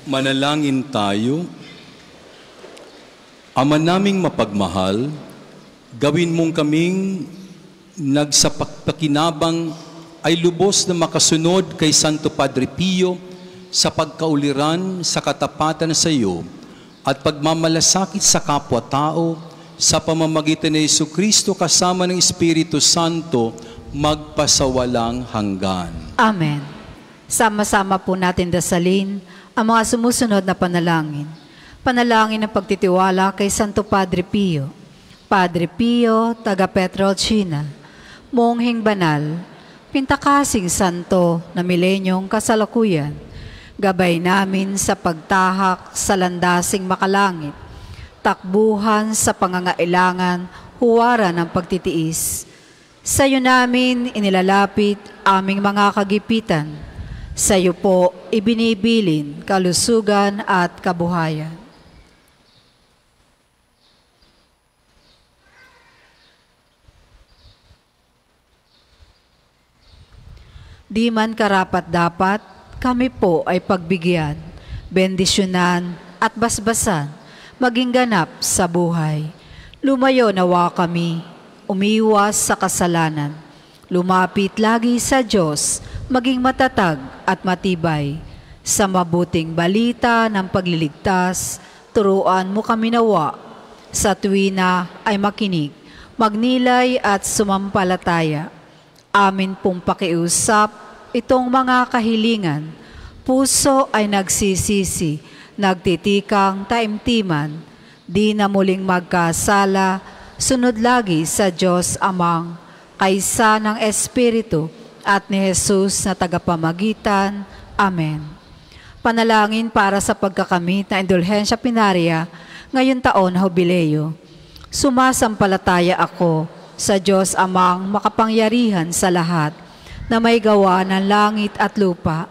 Manalangin tayo. Ama naming mapagmahal, gawin mong kaming nagsapagpakinabang ay lubos na makasunod kay Santo Padre Pio sa pagkauliran sa katapatan sa iyo at pagmamalasakit sa kapwa-tao sa pamamagitan ni Jesucristo kasama ng Espiritu Santo magpasawalang hanggan. Amen. Sama-sama po natin dasalin ang mga sumusunod na panalangin. Panalangin ng pagtitiwala kay Santo Padre Pio. Padre Pio, taga Petrolcina, mongheng banal, pintakasing santo na milenyong kasalukuyan, gabay namin sa pagtahak sa landasing makalangit, takbuhan sa pangangailangan, huwaran ng pagtitiis. Sa iyo namin inilalapit aming mga kagipitan. Sa iyo po ibinibilin kalusugan at kabuhayan. Di man karapat-dapat, kami po ay pagbigyan, bendisyonan at basbasan, maging ganap sa buhay. Lumayo nawa kami, umiwas sa kasalanan, lumapit lagi sa Diyos, maging matatag at matibay. Sa mabuting balita ng pagliligtas, turuan mo kami nawa. Sa tuwina ay makinig, magnilay at sumampalataya. Amin pong pakiusap itong mga kahilingan. Puso ay nagsisisi, nagtitikang taimtiman. Di na muling magkasala, sunod lagi sa Diyos Amang, kaysa ng Espiritu, at ni Jesus na tagapamagitan. Amen. Panalangin para sa pagkakamit na indulhensya pinaria ngayon taon na Jubileo. Sumasampalataya ako sa Diyos Amang makapangyarihan sa lahat na may gawa ng langit at lupa.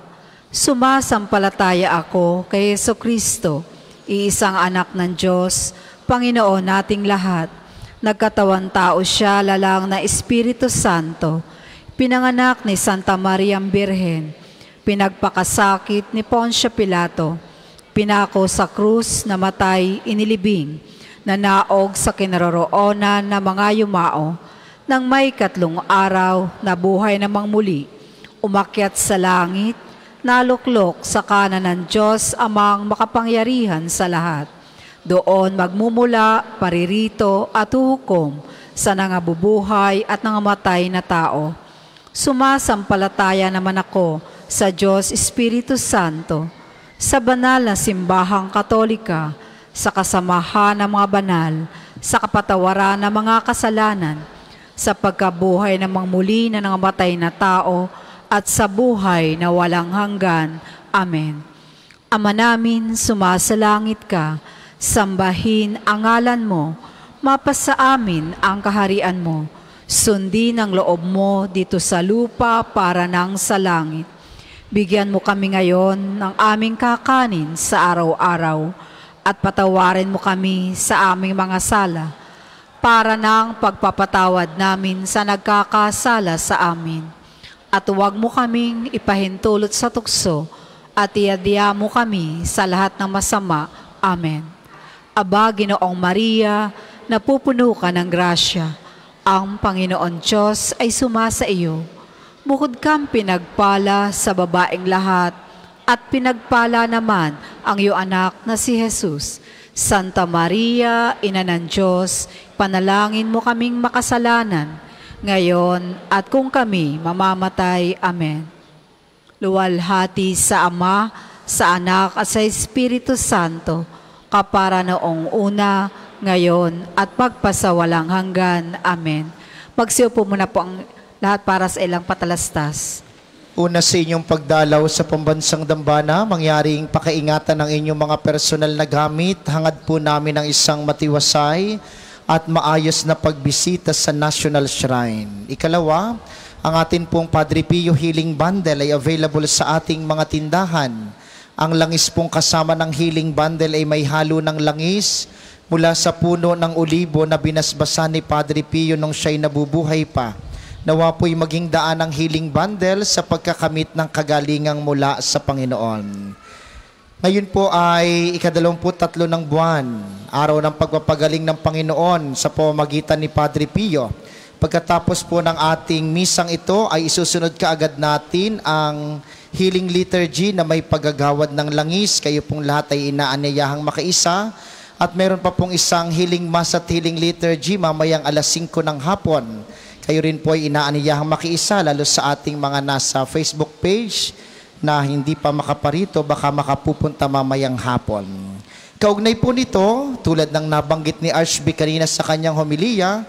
Sumasampalataya ako kay Jesucristo, iisang anak ng Diyos, Panginoon nating lahat. Nagkatawan tao siya lalang na Espiritu Santo, pinanganak ni Santa Maria Birhen, pinagpakasakit ni Poncio Pilato, pinako sa krus, namatay, inilibing, nanaog sa kinaroroonan ng mga yumao, nang may 3 araw, nabuhay namang muli, umakyat sa langit, naluklok sa kanan ng Diyos Amang makapangyarihan sa lahat. Doon magmumula, paririto at huhukom sa nangabubuhay at nangamatay na tao. Sumasampalataya naman ako sa Diyos Espiritu Santo, sa banal na simbahang katolika, sa kasamahan ng mga banal, sa kapatawaran ng mga kasalanan, sa pagkabuhay ng mga muli na nangamatay na tao, at sa buhay na walang hanggan. Amen. Ama namin, sumasalangit ka, sambahin ang ngalan mo, mapasa amin ang kaharian mo, sundin ang loob mo dito sa lupa para nang sa langit. Bigyan mo kami ngayon ng aming kakanin sa araw-araw at patawarin mo kami sa aming mga sala para nang pagpapatawad namin sa nagkakasala sa amin. At huwag mo kaming ipahintulot sa tukso at iadya mo kami sa lahat ng masama. Amen. Aba, Ginoong Maria, napupuno ka ng grasya. Ang Panginoon Diyos ay sumasa iyo. Bukod kang pinagpala sa babaeng lahat, at pinagpala naman ang iyong anak na si Jesus. Santa Maria, Ina ng Diyos, panalangin mo kaming makasalanan, ngayon at kung kami mamamatay. Amen. Luwalhati sa Ama, sa Anak at sa Espiritu Santo, kapara noong una, ngayon at pagpasawalang hanggan. Amen. Magsiupo muna po ang lahat para sa ilang patalastas. Una sa inyong pagdalaw sa pambansang dambana, mangyaring pakaingatan ng inyong mga personal na gamit, hangad po namin ng isang matiwasay at maayos na pagbisita sa National Shrine. Ikalawa, ang atin pong Padre Pio Healing Bundle ay available sa ating mga tindahan. Ang langis pong kasama ng Healing Bundle ay may halo ng langis mula sa puno ng olibo na binasbasan ni Padre Pio nung siya'y nabubuhay pa. Nawa po'y maging daan ng Healing Bundle sa pagkakamit ng kagalingang mula sa Panginoon. Ngayon po ay ika-23 ng buwan, araw ng pagpapagaling ng Panginoon sa pamamagitan ni Padre Pio. Pagkatapos po ng ating misang ito ay isusunod kaagad natin ang healing liturgy na may paggagawad ng langis. Kayo pong lahat ay inaanyayahang makiisa. At meron pa pong isang healing mass at healing liturgy mamayang alas 5 ng hapon. Kayo rin po ay inaanyayahang makiisa, lalo sa ating mga nasa Facebook page na hindi pa makaparito, baka makapupunta mamayang hapon. Kaugnay po nito, tulad ng nabanggit ni Archbishop kanina sa kanyang homilya,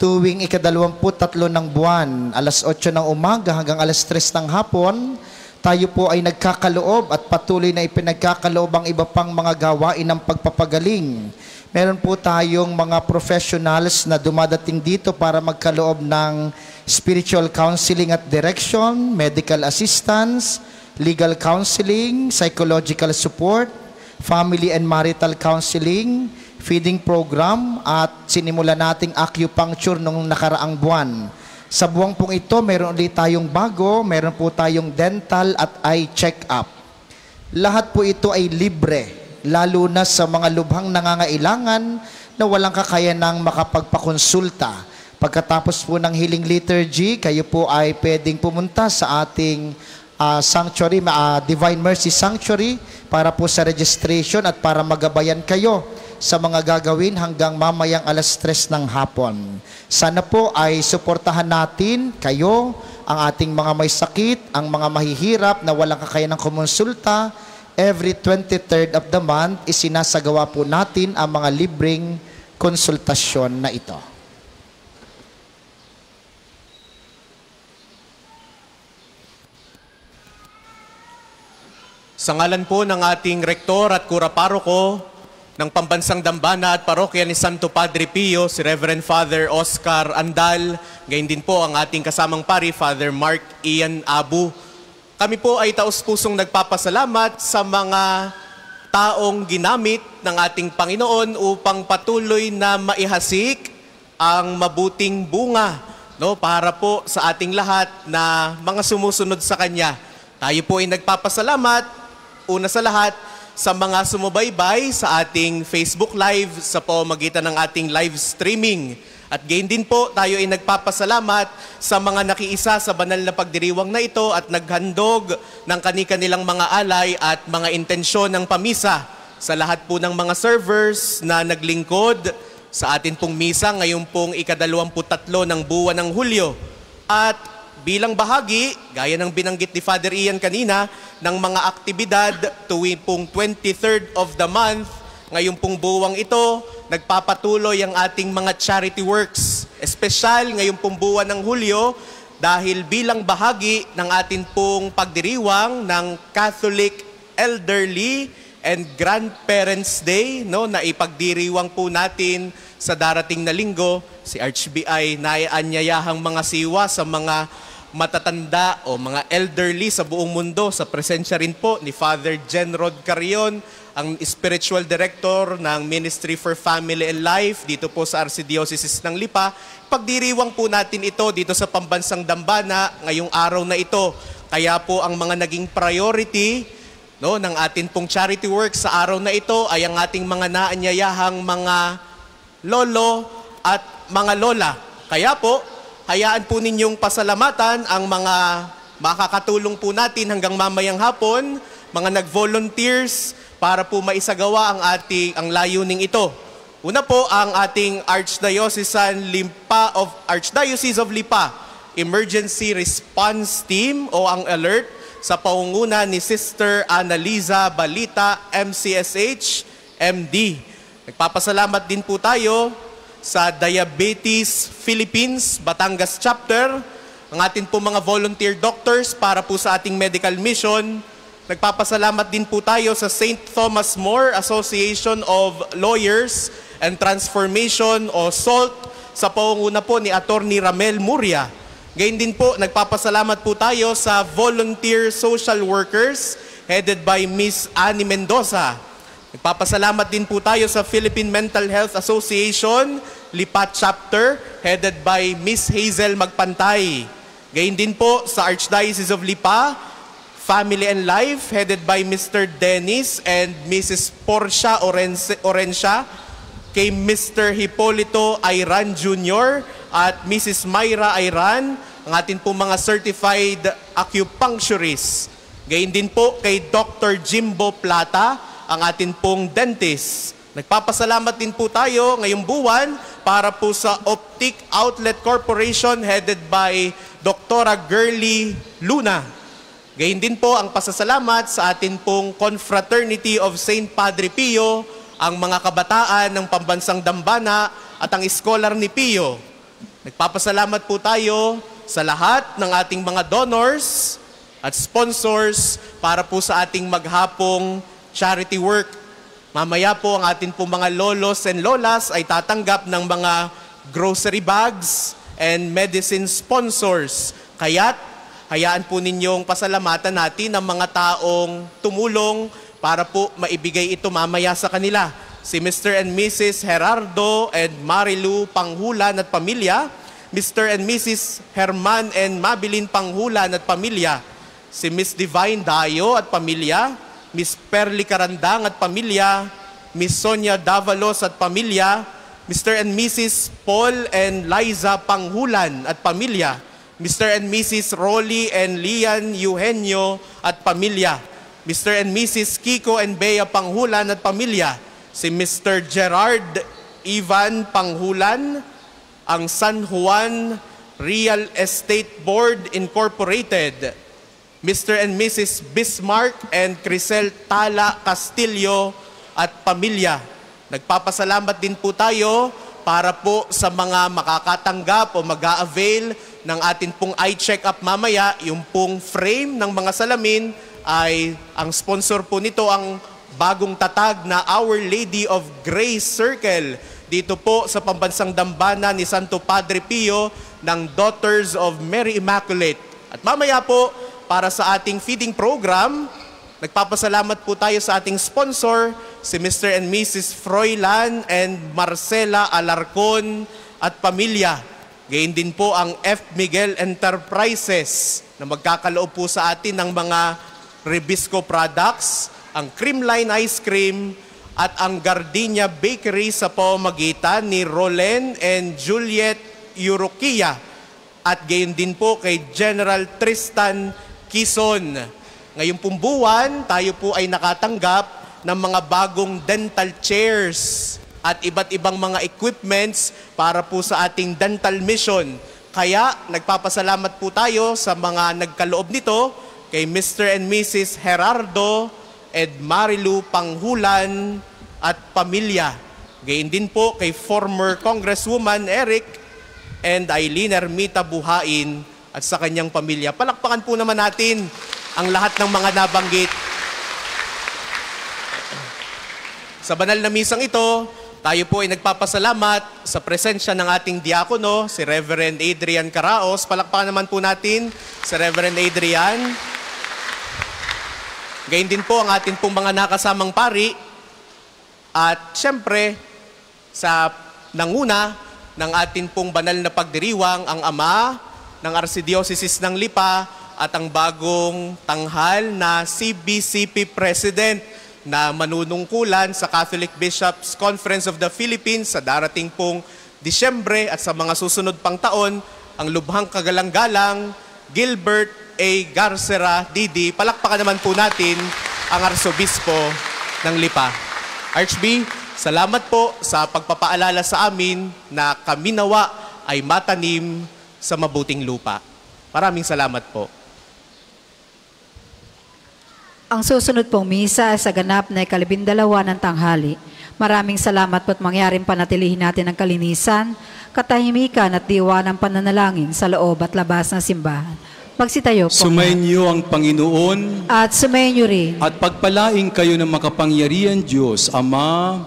tuwing ika-23 ng buwan, alas 8 ng umaga hanggang alas 3 ng hapon, tayo po ay nagkakaloob at patuloy na ipinagkakaloob ang iba pang mga gawain ng pagpapagaling. Meron po tayong mga professionals na dumadating dito para magkaloob ng spiritual counseling at direction, medical assistance, legal counseling, psychological support, family and marital counseling, feeding program, at sinimula nating acupuncture nung nakaraang buwan. Sa buwang pong ito, meron ulit tayong bago, meron po tayong dental at eye check-up. Lahat po ito ay libre, lalo na sa mga lubhang nangangailangan na walang kakayanang makapagpakonsulta. Pagkatapos po ng healing liturgy, kayo po ay pwedeng pumunta sa ating sanctuary, Divine Mercy Sanctuary, para po sa registration at para magabayan kayo sa mga gagawin hanggang mamayang alas 3 ng hapon. Sana po ay suportahan natin kayo, ang ating mga may sakit, ang mga mahihirap na walang kakayanang kumonsulta. Every 23rd of the month, isinasagawa po natin ang mga libreng konsultasyon na ito. Sa ngalan po ng ating rektor at kura-paroko ng Pambansang Dambana at Parokya ni Santo Padre Pio, si Reverend Father Oscar Andal, gayon din po ang ating kasamang pari, Father Mark Ian Abu. Kami po ay taus-pusong nagpapasalamat sa mga taong ginamit ng ating Panginoon upang patuloy na maihasik ang mabuting bunga, no, para po sa ating lahat na mga sumusunod sa Kanya. Tayo po ay nagpapasalamat, una sa lahat, sa mga sumubaybay sa ating Facebook Live sa pamamagitan ng ating live streaming. At gayon din po, tayo ay nagpapasalamat sa mga nakiisa sa banal na pagdiriwang na ito at naghandog ng kani-kanilang mga alay at mga intensyon ng pamisa. Sa lahat po ng mga servers na naglingkod sa atin pong misa ngayon pong ika-23 ng buwan ng Hulyo. At bilang bahagi, gaya ng binanggit ni Father Ian kanina, ng mga aktibidad tuwing pong 23rd of the month, ngayong pong buwang ito, nagpapatuloy ang ating mga charity works. Espesyal ngayong pong buwan ng Hulyo, dahil bilang bahagi ng ating pong pagdiriwang ng Catholic Elderly and Grandparents Day, no, na ipagdiriwang po natin sa darating na linggo, si RHBI naianyayahang mga siwa sa mga matatanda o mga elderly sa buong mundo. Sa presensya rin po ni Father Jen Rod Carrion, ang Spiritual Director ng Ministry for Family and Life dito po sa Archdiocese ng Lipa. Pagdiriwang po natin ito dito sa Pambansang Dambana ngayong araw na ito. Kaya po ang mga naging priority, no, ng atin pong charity work sa araw na ito ay ang ating mga naanyayahang mga lolo at mga lola. Kaya po, hayaan po ninyong pasalamatan ang mga makakatulong po natin hanggang mamayang hapon, mga nag-volunteers para po maisagawa ang layuning ito. Una po ang ating Archdiocese of Lipa Emergency Response Team o ang ALERT sa pangunguna ni Sister Annaliza Balita, MCSH, MD. Nagpapasalamat din po tayo sa Diabetes Philippines, Batangas Chapter, ang atin po mga volunteer doctors para po sa ating medical mission. Nagpapasalamat din po tayo sa St. Thomas More Association of Lawyers and Transformation o SALT sa pangunguna po ni Attorney Ramel Muria. Gayun din po, nagpapasalamat po tayo sa volunteer social workers headed by Miss Annie Mendoza. Nagpapasalamat din po tayo sa Philippine Mental Health Association, Lipa Chapter, headed by Miss Hazel Magpantay. Gayun din po sa Archdiocese of Lipa, Family and Life, headed by Mr. Dennis and Mrs. Portia Orencia, kay Mr. Hipolito Ayran Jr. at Mrs. Myra Ayran, ang atin po mga certified acupuncturist. Gayun din po kay Dr. Jimbo Plata, ang atin pong dentist. Nagpapasalamat din po tayo ngayong buwan para po sa Optic Outlet Corporation headed by Dr. Girly Luna. Gayun din po ang pasasalamat sa atin pong Confraternity of St. Padre Pio, ang mga kabataan ng Pambansang Dambana at ang Scholar ni Pio. Nagpapasalamat po tayo sa lahat ng ating mga donors at sponsors para po sa ating maghapong charity work. Mamaya po ang atin po mga lolos and lolas ay tatanggap ng mga grocery bags and medicine sponsors. Kaya't hayaan po ninyong pasalamatan natin ang mga taong tumulong para po maibigay ito mamaya sa kanila. Si Mr. and Mrs. Gerardo and Marilu Panghulan at pamilya, Mr. and Mrs. Herman and Mabilin Panghulan at pamilya, si Miss Divine Dayo at pamilya, Miss Perly Karandang at pamilya, Miss Sonia Davalos at pamilya, Mr. and Mrs. Paul and Liza Panghulan at pamilya, Mr. and Mrs. Rolly and Lian Eugenio at pamilya, Mr. and Mrs. Kiko and Bea Panghulan at pamilya, si Mr. Gerard Ivan Panghulan, ang San Juan Real Estate Board Incorporated, Mr. and Mrs. Bismarck and Crisel Tala Castillo at pamilya. Nagpapasalamat din po tayo para po sa mga makakatanggap o mag-a-avail ng atin pong eye check-up mamaya, yung pong frame ng mga salamin ay ang sponsor po nito ang bagong tatag na Our Lady of Grace Circle dito po sa Pambansang Dambana ni Santo Padre Pio ng Daughters of Mary Immaculate. At mamaya po para sa ating feeding program, nagpapasalamat po tayo sa ating sponsor, si Mr. and Mrs. Froilan and Marcela Alarcon at pamilya. Gayun din po ang F. Miguel Enterprises na magkakaloob po sa atin ng mga Rebisco products, ang Creamline Ice Cream at ang Gardenia Bakery sa pamamagitan ni Rolen and Juliet Euroquia at gayon din po kay General Tristan Quizon. Ngayong pong buwan, tayo po ay nakatanggap ng mga bagong dental chairs at iba't ibang mga equipments para po sa ating dental mission. Kaya nagpapasalamat po tayo sa mga nagkaloob nito, kay Mr. and Mrs. Gerardo Ed Marilu Panghulan at pamilya. Gayon din po kay former Congresswoman Eric and Eileen Ermita Buhain at sa kanyang pamilya. Palakpakan po naman natin ang lahat ng mga nabanggit. Sa banal na misang ito, tayo po ay nagpapasalamat sa presensya ng ating diakono, si Reverend Adrian Caraos. Palakpakan naman po natin si Reverend Adrian. Gayon din po ang ating pong mga nakasamang pari. At syempre, sa nanguna ng ating pong banal na pagdiriwang, ang Ama ng Archdiocese ng Lipa at ang bagong tanghal na CBCP President na manunungkulan sa Catholic Bishops Conference of the Philippines sa darating pong Disyembre at sa mga susunod pang taon, ang lubhang kagalang-galang Gilbert A. Garcera, Didi. Palakpakan naman po natin ang Arsobispo ng Lipa. Archb, salamat po sa pagpapaalala sa amin na kami nawa ay matanim sa mabuting lupa. Maraming salamat po. Ang susunod pong misa sa ganap na 12 ng tanghali. Maraming salamat po't mangyaring panatilihin natin ang kalinisan, katahimikan at diwa ng pananalangin sa loob at labas ng simbahan. Magsitayo po. Sumainyo ang Panginoon At sumainyo rin. at pagpalaing kayo ng makapangyarihan Diyos, Ama,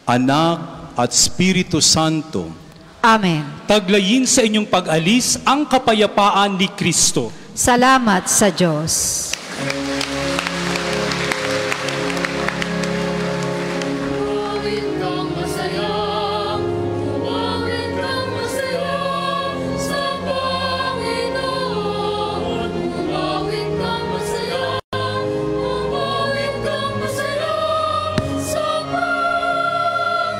Anak at Espiritu Santo. Amen. Taglayin sa inyong pag-alis ang kapayapaan ni Kristo. Salamat sa Diyos. Umawit kang masaya, umawit kang masaya sa Panginoon. Umawit kang masaya, umawit kang masaya sa Panginoon.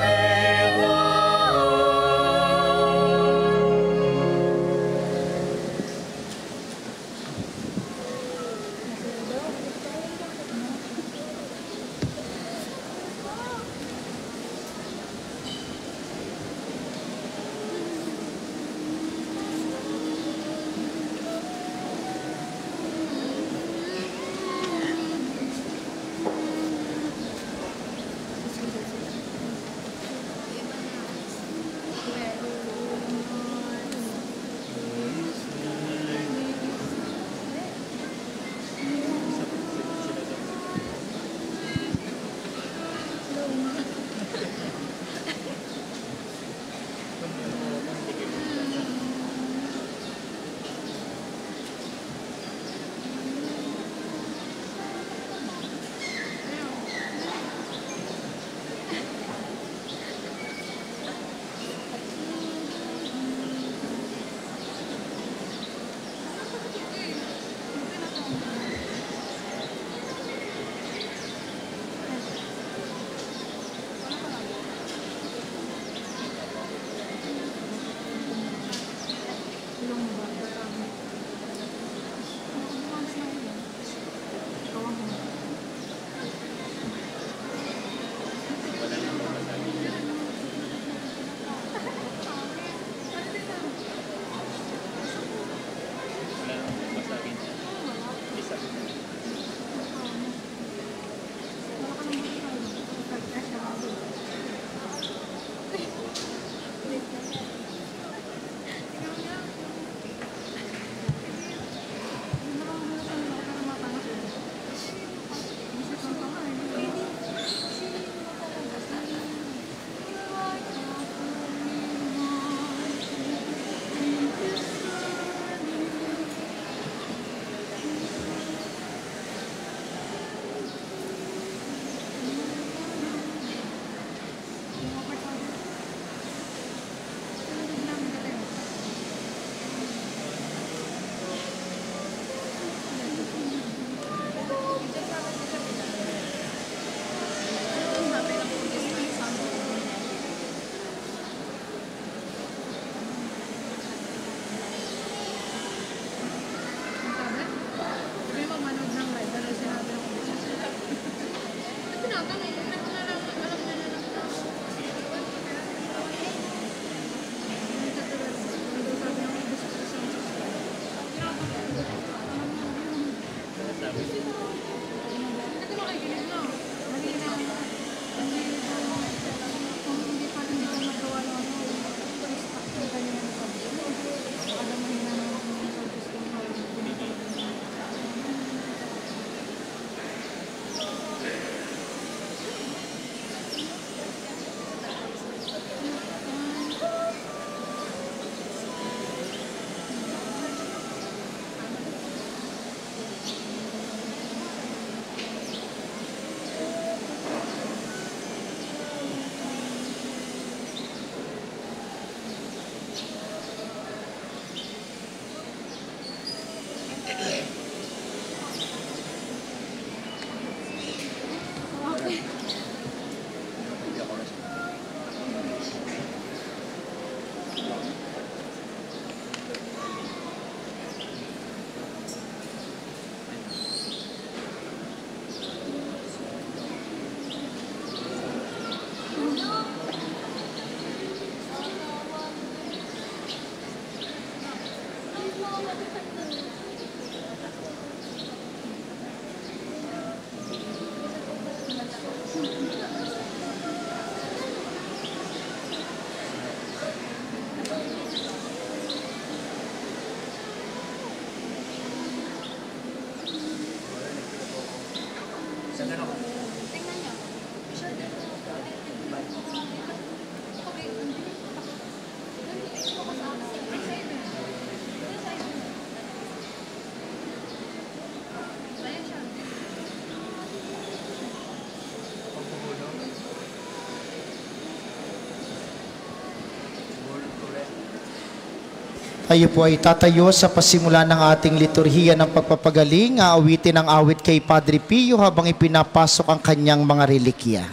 Tayo po ay tatayo sa pasimula ng ating liturhiya ng pagpapagaling. Aawitin ang awit kay Padre Pio habang ipinapasok ang kanyang mga relikya.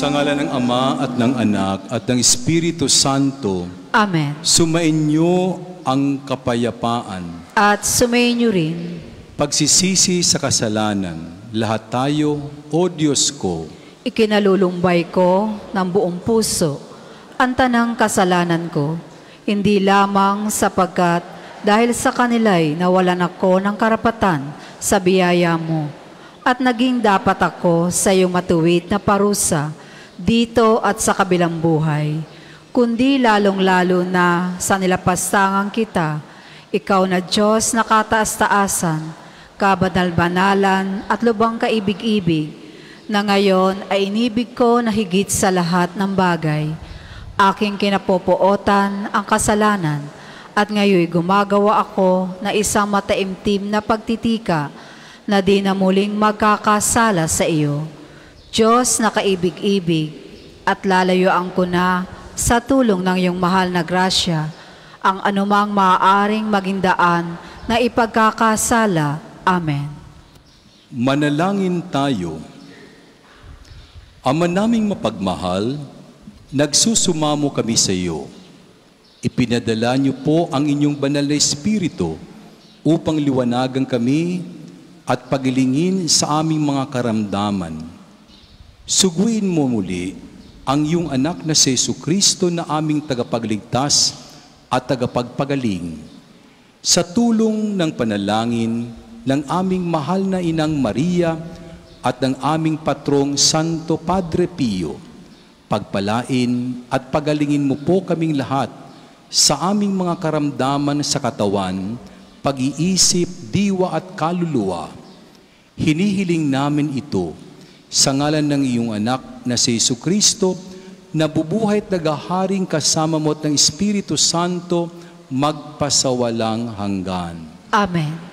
Sa ngalan ng Ama at ng Anak at ng Espiritu Santo, Amen. sumainyo ang kapayapaan. At sumayin niyo rin. Pagsisisi sa kasalanan, lahat tayo, O Diyos ko, Ikinalulumbay ko ng buong puso ang tanang kasalanan ko, hindi lamang sapagkat dahil sa kanila'y nawalan ako ng karapatan sa biyaya mo at naging dapat ako sa iyong matuwid na parusa dito at sa kabilang buhay, kundi lalong-lalo na sa nilapastangan kita, ikaw na Diyos na kataas-taasan, kabanal-banalan at lubang kaibig-ibig, na ngayon ay inibig ko na higit sa lahat ng bagay. Aking kinapopootan ang kasalanan at ngayon gumagawa ako na isang mataimtim na pagtitika na di na muling magkakasala sa iyo. Diyos na kaibig-ibig, at lalayuan ko na sa tulong ng iyong mahal na grasya ang anumang maaaring maging daan na ipagkakasala. Amen. manalangin tayo. Ama naming mapagmahal, nagsusumamo kami sa iyo. Ipinadala niyo po ang inyong banal na Espiritu upang liwanagan kami at pagilingin sa aming mga karamdaman. Suguin mo muli ang iyong anak na si Jesucristo na aming tagapagligtas at tagapagpagaling. Sa tulong ng panalangin ng aming mahal na Inang Maria at ng aming patrong Santo Padre Pio, pagpalain at pagalingin mo po kaming lahat sa aming mga karamdaman sa katawan, pag-iisip, diwa at kaluluwa. Hinihiling namin ito sa ngalan ng iyong anak na si Jesucristo, na bubuhay at naghaharing kasama mo at ng Espiritu Santo, magpasawalang hanggan. Amen.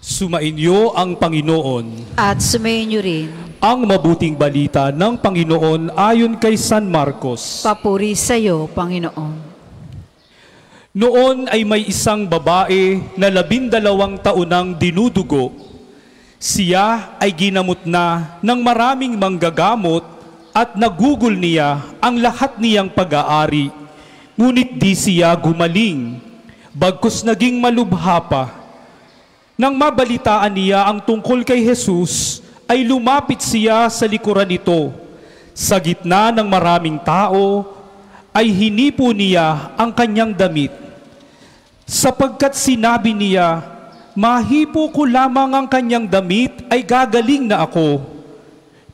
Sumainyo ang Panginoon. At sumayin niyo rin. Ang mabuting balita ng Panginoon ayon kay San Marcos. Papuri sa iyo, Panginoon. Noon ay may isang babae na 12 taon nang dinudugo. Siya ay ginamot na ng maraming manggagamot at nagugol niya ang lahat niyang pag-aari. Ngunit di siya gumaling, bagkus naging malubha pa. Nang mabalitaan niya ang tungkol kay Jesus, ay lumapit siya sa likuran nito. Sa gitna ng maraming tao, ay hinipo niya ang kanyang damit. Sapagkat sinabi niya, mahipo ko lamang ang kanyang damit ay gagaling na ako.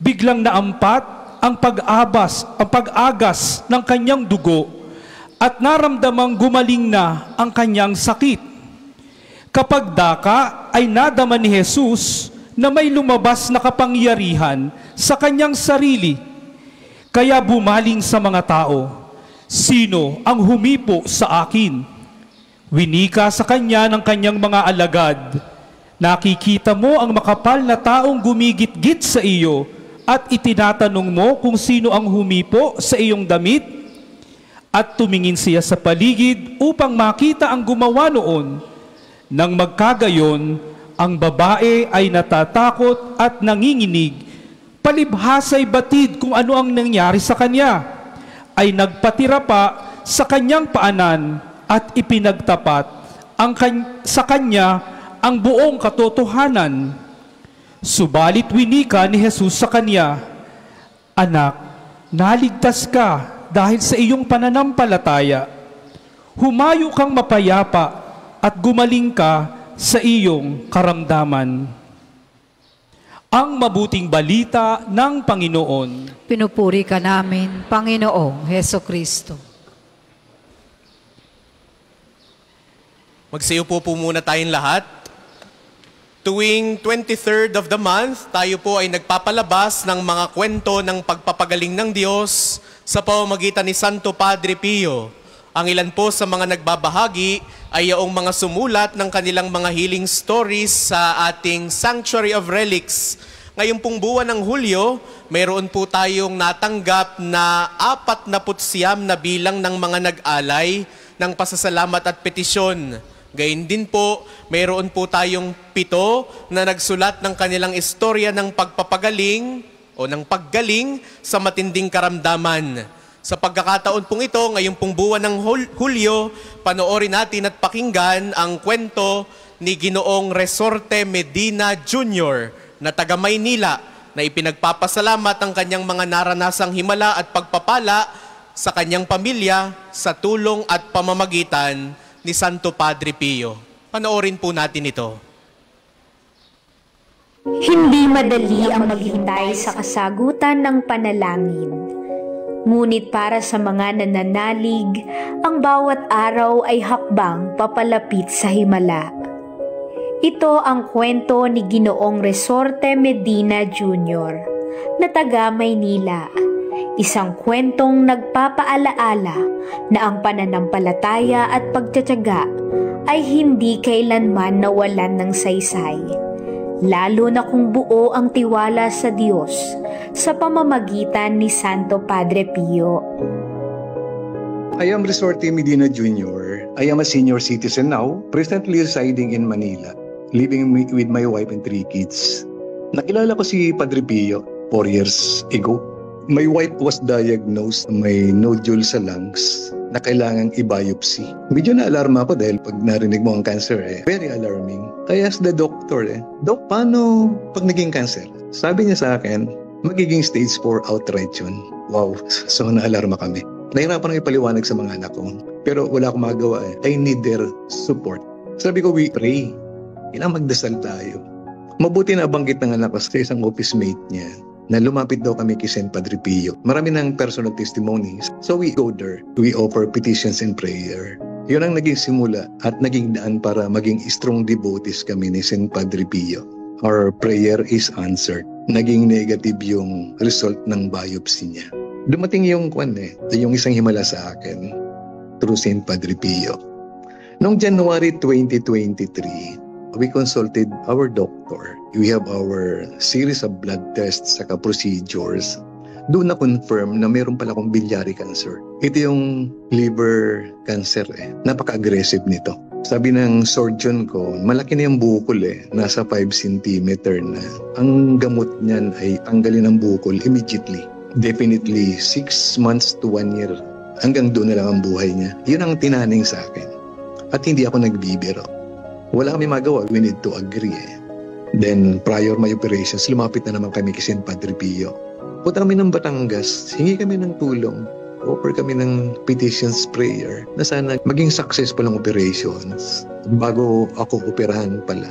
Biglang naampat ang pag-agas ng kanyang dugo at naramdamang gumaling na ang kanyang sakit. Kapag daka ay nadama ni Jesus na may lumabas na kapangyarihan sa kanyang sarili. Kaya bumaling sa mga tao, sino ang humipo sa akin? Winika sa kanya ng kanyang mga alagad, nakikita mo ang makapal na taong gumigit-git sa iyo at itinatanong mo kung sino ang humipo sa iyong damit? At tumingin siya sa paligid upang makita ang gumawa noon. Nang magkagayon, ang babae ay natatakot at nanginginig. Palibhasa'y batid kung ano ang nangyari sa kanya. Ay nagpatira pa sa kanyang paanan at ipinagtapat sa kanya ang buong katotohanan. Subalit winika ni Jesus sa kanya, anak, naligtas ka dahil sa iyong pananampalataya. Humayo kang mapayapa at gumaling ka sa iyong karamdaman. Ang mabuting balita ng Panginoon. Pinupuri ka namin, Panginoong Hesukristo. Magsiupo po muna tayong lahat. Tuwing 23rd of the month, tayo po ay nagpapalabas ng mga kwento ng pagpapagaling ng Diyos sa pamamagitan ni Santo Padre Pio. Ang ilan po sa mga nagbabahagi ay yaong mga sumulat ng kanilang mga healing stories sa ating Sanctuary of Relics. Ngayong pong buwan ng Hulyo, mayroon po tayong natanggap na 49 na bilang ng mga nag-alay ng pasasalamat at petisyon. Gayun din po, mayroon po tayong 7 na nagsulat ng kanilang istorya ng pagpapagaling o ng paggaling sa matinding karamdaman. Sa pagkakataon pong ito, ngayong pong buwan ng Hulyo, panoorin natin at pakinggan ang kwento ni Ginoong Resorte Medina Jr. na taga Maynila na ipinagpapasalamat ang kanyang mga naranasang himala at pagpapala sa kanyang pamilya sa tulong at pamamagitan ni Santo Padre Pio. Panoorin po natin ito. Hindi madali ang maghintay sa kasagutan ng panalangin. Ngunit para sa mga nananalig, ang bawat araw ay hakbang papalapit sa himala. Ito ang kwento ni Ginoong Resorte Medina Jr. na taga Maynila. Isang kwentong nagpapaalaala na ang pananampalataya at pagtitiyaga ay hindi kailanman nawalan ng saysay, lalo na kung buo ang tiwala sa Diyos sa pamamagitan ni Santo Padre Pio. I am Resorte Medina Jr. I am a senior citizen now, presently residing in Manila, living with my wife and 3 kids. Nakilala ko si Padre Pio 4 years ago. My wife was diagnosed may nodule sa lungs na kailangang i-biopsy. Medyo na-alarma ako dahil pag narinig mo ang cancer very alarming. I asked the doctor Dok, paano pag naging cancer? Sabi niya sa akin, magiging stage 4 outright yun. Wow, so na-alarma kami. Nahirapan akong ipaliwanag sa mga anak ko. Pero wala akong magawa I need their support. Sabi ko, we pray. Kailangan magdasal tayo. Mabuti na banggit ng anak ko sa isang office mate niya na lumapit daw kami kay St. Padre Pio. Marami ng personal testimonies. So we go there. We offer petitions and prayer. Yun ang naging simula at naging daan para maging strong devotees kami ni St. Padre Pio. Our prayer is answered. Naging negative yung result ng biopsy niya. Dumating yung yung isang himala sa akin through St. Padre Pio. Noong January 2023, we consulted our doctor. We have our series of blood tests saka procedures. Doon na-confirm na meron pala akong biliary cancer. Ito yung liver cancer Napaka-aggressive nito. Sabi ng surgeon ko, malaki na yung bukol Nasa 5 cm na. Ang gamot niyan ay tanggalin ang bukol immediately. Definitely 6 months to 1 year. Hanggang doon na lang ang buhay niya. Yun ang tinaning sa akin. At hindi ako nagbibiro. Wala kami magawa. We need to agree eh. Then, prior my operations, lumapit na naman kami kay St. Padre Pio. Punta kami ng Batangas, hingi kami ng tulong, offer kami ng petitions prayer na sana maging successful ang operations. Bago ako operahan pala,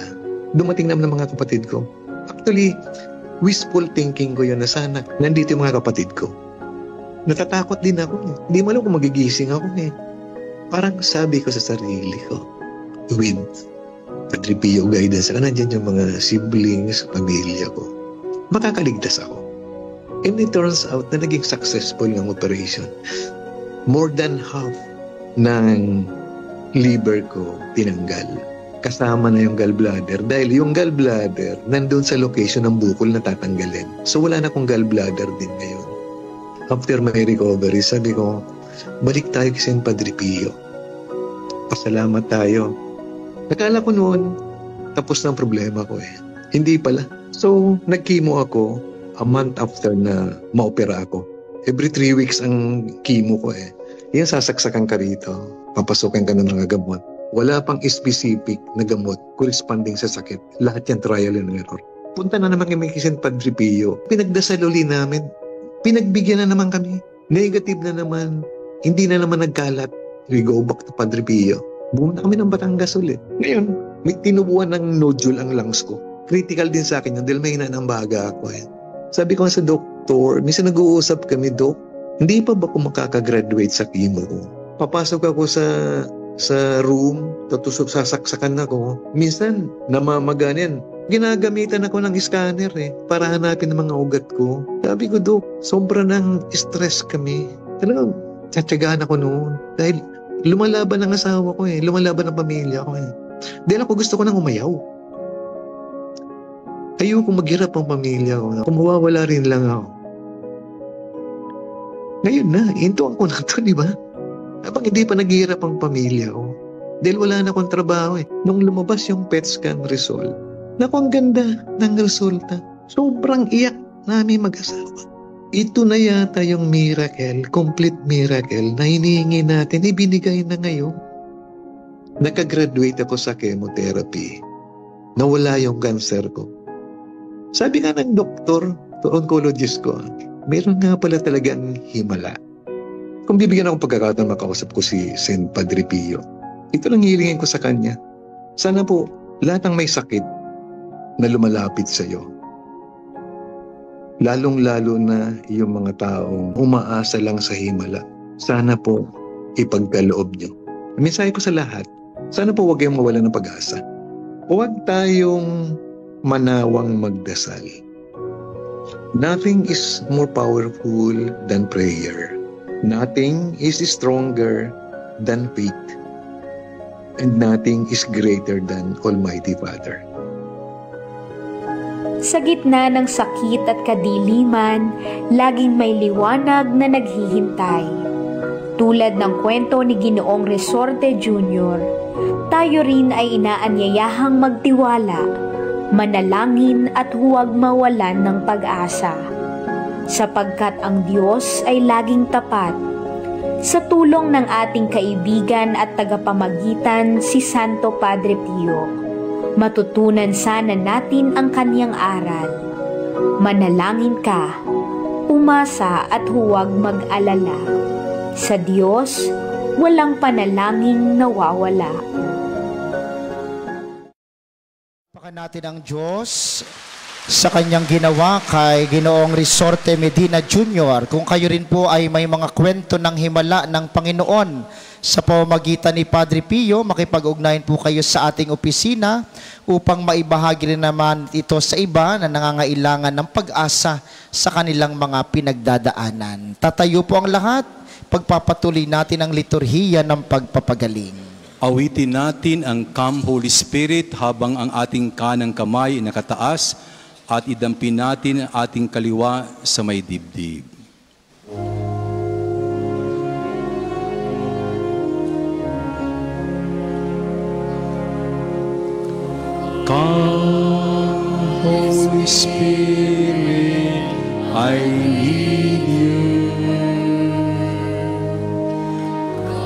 dumating naman ang mga kapatid ko. Actually, wishful thinking ko yun na sana nandito yung mga kapatid ko. Natatakot din ako. Hindi mo alam kung magigising ako eh. Parang sabi ko sa sarili ko, with Padre Pio guidance, saka nandyan yung mga siblings, pamilya ko, makakaligtas ako. And it turns out na naging successful yung operation. More than half ng liver ko tinanggal. Kasama na yung gallbladder dahil yung gallbladder nandun sa location ng bukol na tatanggalin. So wala na akong gallbladder din ngayon. After my recovery, sabi ko, balik tayo kay St. Padre Pio. Pasalamat tayo. Nakala ko noon, tapos na ang problema ko eh. Hindi pala. So, nag-chemo ako a month after na ma-opera ako. Every 3 weeks ang chemo ko eh. Yan, sasaksakan ka rito. Papasukin ka na ng gamot. Wala pang specific na gamot corresponding sa sakit. Lahat yan trial and error. Punta na naman kami kay St. Padre Pio. Pinagdasal uli namin. Pinagbigyan na naman kami. Negative na naman. Hindi na naman nagkalat. We go back to Padre Pio. Bumunta kami ng Batangas ulit. Ngayon, may tinubuan ng nodule ang lungs ko. Critical din sa akin yun dahil may hinanang baga ako eh. Sabi ko sa doktor, minsan nag-uusap kami, Dok, hindi pa ba ako makakagraduate sa chemo ko? Papasok ako sa room, tatusok sasaksakan ako. Minsan, namamaganin. Ginagamitan ako ng scanner eh, para hanapin ang mga ugat ko. Sabi ko, Dok, sobra ng stress kami. Talagang, tsatsagaan ako noon. Dahil, lumalaban ang asawa ko eh. Lumalaban ang pamilya ko eh. Dahil ako gusto ko nang umayaw. Ayoko maghirap ang pamilya ko. Kung mawawala rin lang ako. Ngayon na, hintuan ko na ito, di ba? Habang hindi pa naghihirap ang pamilya ko. Dahil wala na akong trabaho eh. Nung lumabas yung PET scan result, naku, ang ganda ng resulta. Sobrang iyak namin mag-asawa. Ito na yata yung miracle, complete miracle na hinihingi natin, ibinigay na ngayon. Nakagraduate ako sa chemotherapy. Nawala yung cancer ko. Sabi nga ng doktor, oncologist ko, meron nga pala talagang himala. Kung bibigyan ako pagkakataon makausap ko si St. Padre Pio, ito lang hilingin ko sa kanya. Sana po, lahat ng may sakit na lumalapit sa iyo, lalong-lalo na yung mga taong umaasa lang sa himala, sana po ipagkaloob niyo. Mensahe ko sa lahat, sana po huwag kayong mawala ng pag-asa. Huwag tayong manawang magdasal. Nothing is more powerful than prayer. Nothing is stronger than faith. And nothing is greater than Almighty Father. Sa gitna ng sakit at kadiliman, laging may liwanag na naghihintay. Tulad ng kwento ni Ginoong Resorte Jr., tayo rin ay inaanyayahang magtiwala, manalangin at huwag mawalan ng pag-asa. Sapagkat ang Diyos ay laging tapat. Sa tulong ng ating kaibigan at tagapamagitan si Santo Padre Pio, matutunan sana natin ang kaniyang aral. Manalangin ka, umasa at huwag mag-alala. Sa Diyos, walang panalangin nawawala. Pakan natin ang Diyos sa kanyang ginawa kay Ginoong Resorte Medina Jr. Kung kayo rin po ay may mga kwento ng himala ng Panginoon sa pamamagitan ni Padre Pio, makipag-ugnayan po kayo sa ating opisina upang maibahagi rin naman ito sa iba na nangangailangan ng pag-asa sa kanilang mga pinagdadaanan. Tatayo po ang lahat, pagpapatuloy natin ang liturhiya ng pagpapagaling. Awitin natin ang Come Holy Spirit habang ang ating kanang kamay nakataas at idampin natin ang ating kaliwa sa may dibdib. Come, Holy Spirit, I need you.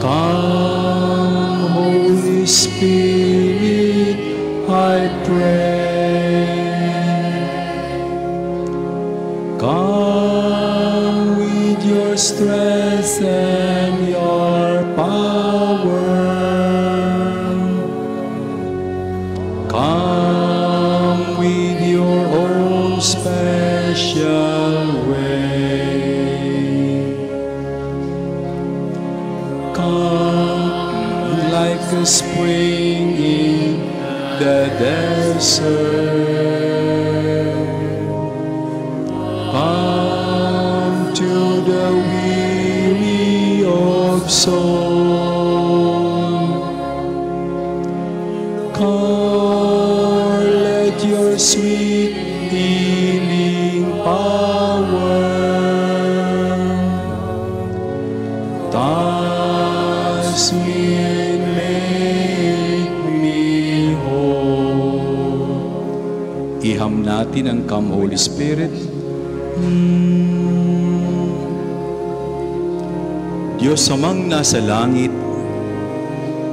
Come, Holy Spirit, pray. Come with your strength and your power. Come with your own special way. Come like a spring in the desert. Come to the weary of soul. Come, let your sweet healing power touch me and make me whole. Iham natin ang Come Holy Spirit. Diyos amang nasa langit,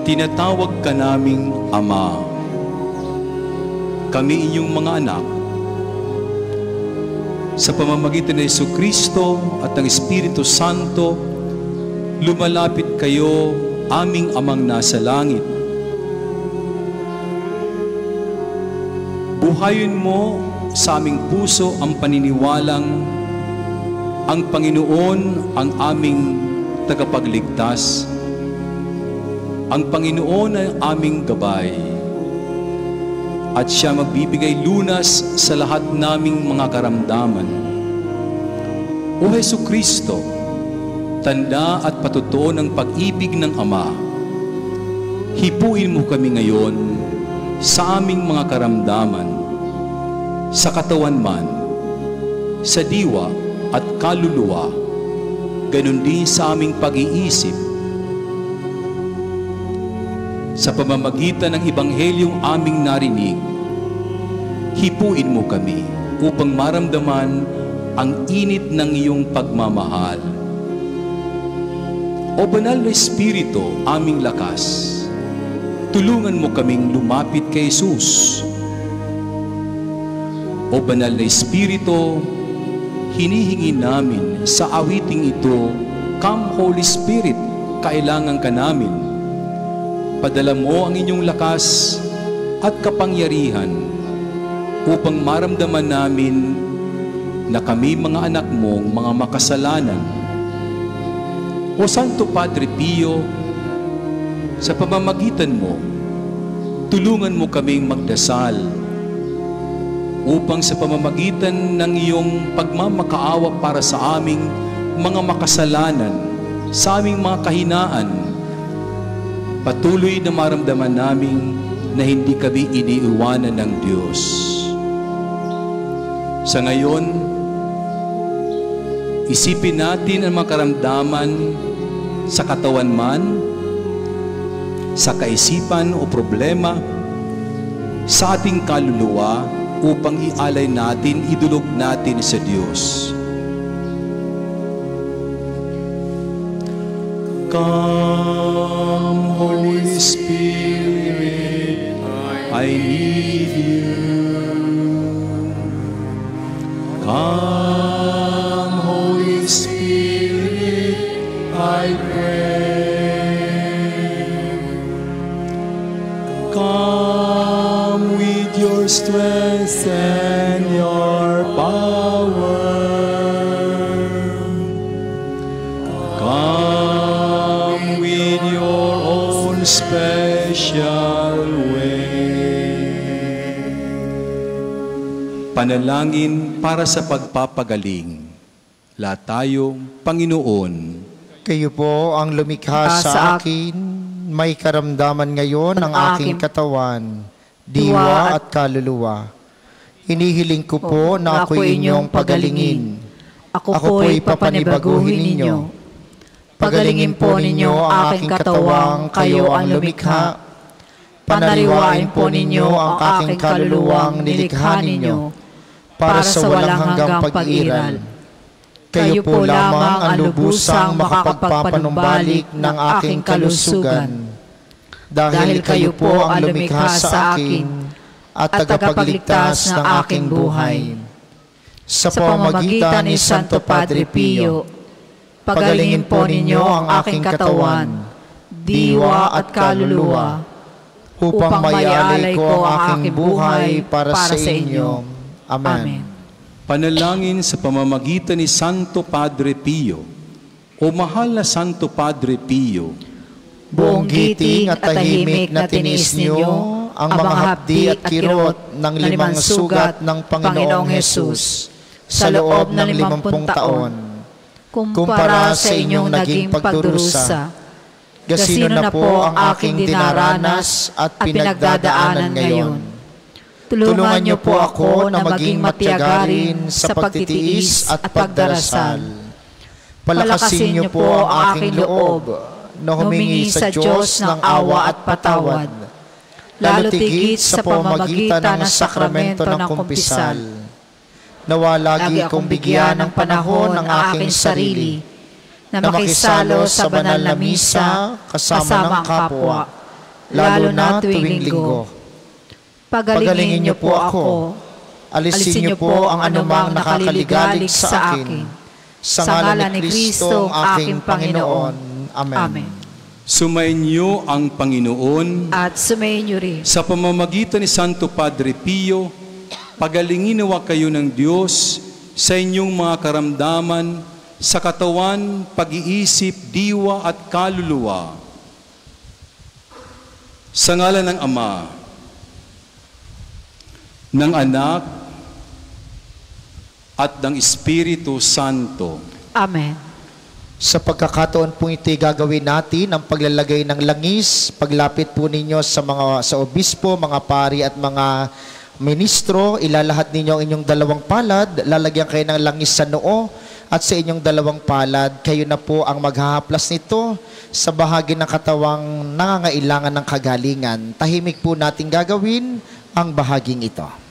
tinatawag ka naming Ama. Kami inyong mga anak. Sa pamamagitan ng Jesucristo at ng Espiritu Santo, lumalapit kayo, aming Amang nasa langit. Buhayin mo sa aming puso ang paniniwalang ang Panginoon ang aming tagapagligtas. Ang Panginoon ay aming gabay. At siya magbibigay lunas sa lahat naming mga karamdaman. O Jesucristo, tanda at patutuo ng pag-ibig ng Ama, hipuin mo kami ngayon sa aming mga karamdaman, sa katawan man, sa diwa at kaluluwa, ganun din sa aming pag-iisip. Sa pamamagitan ng Ebanghelyong aming narinig, hipuin mo kami upang maramdaman ang init ng iyong pagmamahal. O Banal na Espiritu, aming lakas, tulungan mo kaming lumapit kay Jesus. O Banal na Espiritu, hinihingi namin sa awiting ito, Come Holy Spirit, kailangan ka namin. Padala mo ang inyong lakas at kapangyarihan upang maramdaman namin na kami mga anak mong mga makasalanan. O Santo Padre Pio, sa pamamagitan mo, tulungan mo kaming magdasal upang sa pamamagitan ng iyong pagmamakaawa para sa aming mga makasalanan, sa aming mga kahinaan, patuloy na maramdaman namin na hindi kami iniiwanan ng Diyos. Sa ngayon, isipin natin ang mga karamdaman sa katawan man, sa kaisipan o problema, sa ating kaluluwa upang ialay natin, idulog natin sa Diyos. Come, Holy Spirit, I need you. Come, Holy Spirit, I pray. Come with your strength and your power. Come with your own special way. Panalangin para sa pagpapagaling. Lahat tayo, Panginoon, Kayo po ang lumikha sa akin, may karamdaman ngayon ang aking katawan, diwa at kaluluwa. Hinihiling ko po na ako'y inyong pagalingin. Ako po'y papanibaguhin ninyo. Pagalingin po ninyo ang aking katawang kayo ang lumikha. Panariwain po ninyo ang aking kaluluwang nilikha ninyo para sa walang hanggang pag-iral. Kayo po lamang ang lubusang makakapagpanumbalik ng aking kalusugan. Dahil kayo po ang lumikha sa akin, at tagapagligtas ng aking buhay. Sa pamamagitan ni Santo Padre Pio, pagalingin po ninyo ang aking katawan, diwa at kaluluwa, upang maialay ko ang aking buhay para sa inyo. Amen. Panalangin sa pamamagitan ni Santo Padre Pio. O mahal na Santo Padre Pio, buong giting at tahimik na tiniis ninyo ang mga hapdi at kirot ng 5 sugat ng Panginoong Hesus sa loob ng 50 taon. Kumpara sa inyong naging pagdurusa, gasino na po ang aking dinaranas at pinagdadaanan ngayon. Tulungan niyo po ako na maging matiyagarin sa pagtitiis at pagdarasal. Palakasin niyo po ang aking loob na humingi sa Diyos ng awa at patawad, lalo tigit sa pamamagitan ng sakramento ng kumpisal. Nawa lagi kong bigyan ng panahon ng aking sarili na makisalo sa banal na misa kasama ng kapwa, lalo na tuwing linggo. Pagalingin niyo po ako. Alisin niyo po ang anumang nakaliligalig sa akin. Sa ngalan ni Kristo, aking Panginoon. Amen. sumainyo ang Panginoon At sumainyo rin. sa pamamagitan ni Santo Padre Pio, pagalingin nawa kayo ng Diyos sa inyong mga karamdaman, sa katawan, pag-iisip, diwa at kaluluwa. Sa ngalan ng Ama, ng Anak, at ng Espiritu Santo. Amen. Sa pagkakataon po ito, gagawin natin ang paglalagay ng langis. Paglapit po ninyo sa obispo, mga pari at mga ministro, ilalahat ninyo ang inyong dalawang palad, lalagyan kayo ng langis sa noo, at sa inyong dalawang palad, kayo na po ang maghahaplas nito sa bahagi ng katawang nangangailangan ng kagalingan. Tahimik po natin gagawin ang bahaging ito.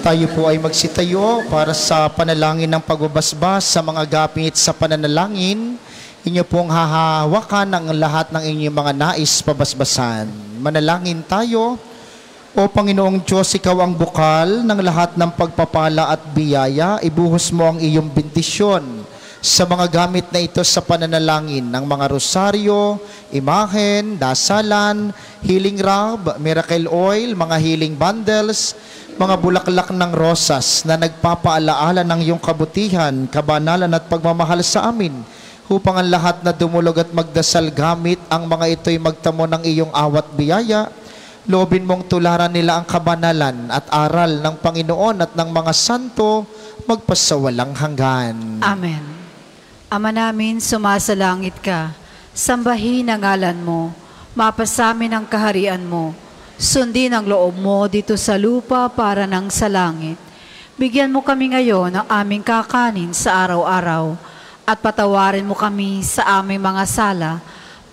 Tayo po ay magsitayo para sa panalangin ng pagbabasbas sa mga gamit sa pananalangin. Inyo pong hahawakan ang lahat ng inyong mga nais pabasbasan. Manalangin tayo. O Panginoong Diyos, Ikaw ang bukal ng lahat ng pagpapala at biyaya. Ibuhos mo ang iyong bendisyon sa mga gamit na ito sa pananalangin ng mga rosaryo, imahen, dasalan, healing rub, miracle oil, mga healing bundles, mga bulaklak ng rosas na nagpapaalaala ng iyong kabutihan, kabanalan at pagmamahal sa amin, upang ang lahat na dumulog at magdasal gamit ang mga ito'y magtamo ng iyong awat biyaya. Loobin mong tularan nila ang kabanalan at aral ng Panginoon at ng mga santo magpasawalang hanggan. Amen. Ama namin, sumasalangit ka. Sambahin ang ngalan mo. Mapasamin ang kaharian mo. Sundin ang loob mo dito sa lupa para nang sa langit. Bigyan mo kami ngayon ng aming kakanin sa araw-araw at patawarin mo kami sa aming mga sala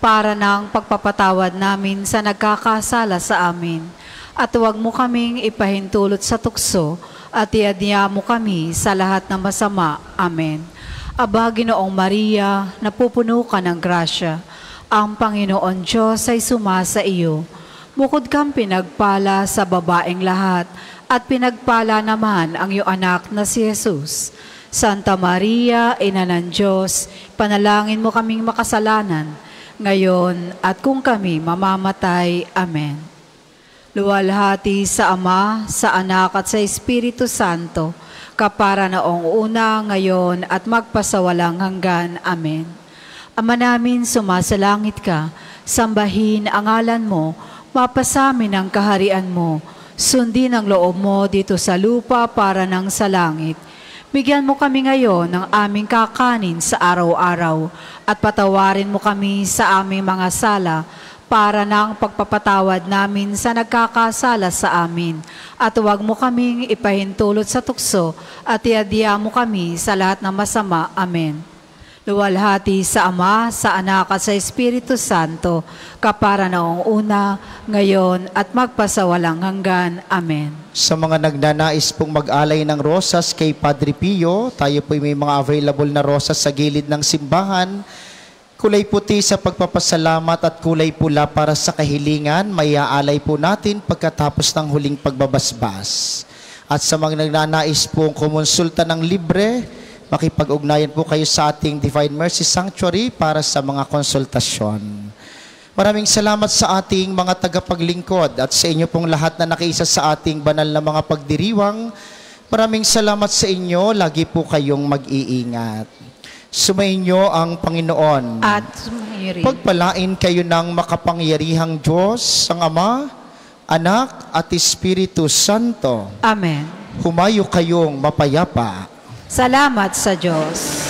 para ng pagpapatawad namin sa nagkakasala sa amin. At huwag mo kaming ipahintulot sa tukso at iadya mo kami sa lahat ng masama. Amen. Aba, Ginoong Maria, napupuno ka ng grasya. Ang Panginoon Diyos ay sumasa iyo. Bukod kang pinagpala sa babaeng lahat at pinagpala naman ang iyong anak na si Jesus. Santa Maria, Ina ng Diyos, panalangin mo kaming makasalanan, ngayon at kung kami mamamatay. Amen. Luwalhati sa Ama, sa Anak at sa Espiritu Santo, kapara noong una, ngayon at magpasawalang hanggan. Amen. Ama namin, sumasalangit ka, sambahin ang ngalan mo, mapasamin ang kaharian mo, sundin ang loob mo dito sa lupa para nang sa langit. Bigyan mo kami ngayon ng aming kakanin sa araw-araw at patawarin mo kami sa aming mga sala para ng pagpapatawad namin sa nagkakasala sa amin. At huwag mo kaming ipahintulot sa tukso at iadya mo kami sa lahat ng masama. Amen. Luwalhati sa Ama, sa Anak at sa Espiritu Santo, kapara noong una, ngayon at magpasawalang hanggan. Amen. Sa mga nagnanais pong mag-alay ng rosas kay Padre Pio, tayo po may mga available na rosas sa gilid ng simbahan. Kulay puti sa pagpapasalamat at kulay pula para sa kahilingan, may aalay po natin pagkatapos ng huling pagbabasbas. At sa mga nagnanais pong kumonsulta ng libre, makipag-ugnayan po kayo sa ating Divine Mercy Sanctuary para sa mga konsultasyon. Maraming salamat sa ating mga tagapaglingkod at sa inyo pong lahat na nakiisa sa ating banal na mga pagdiriwang. Maraming salamat sa inyo, lagi po kayong mag-iingat. Sumainyo ang Panginoon. At sumayin. Pagpalain kayo ng makapangyarihang Diyos, ang Ama, Anak at Espiritu Santo. Amen. Humayo kayong mapayapa. Salamat sa Diyos.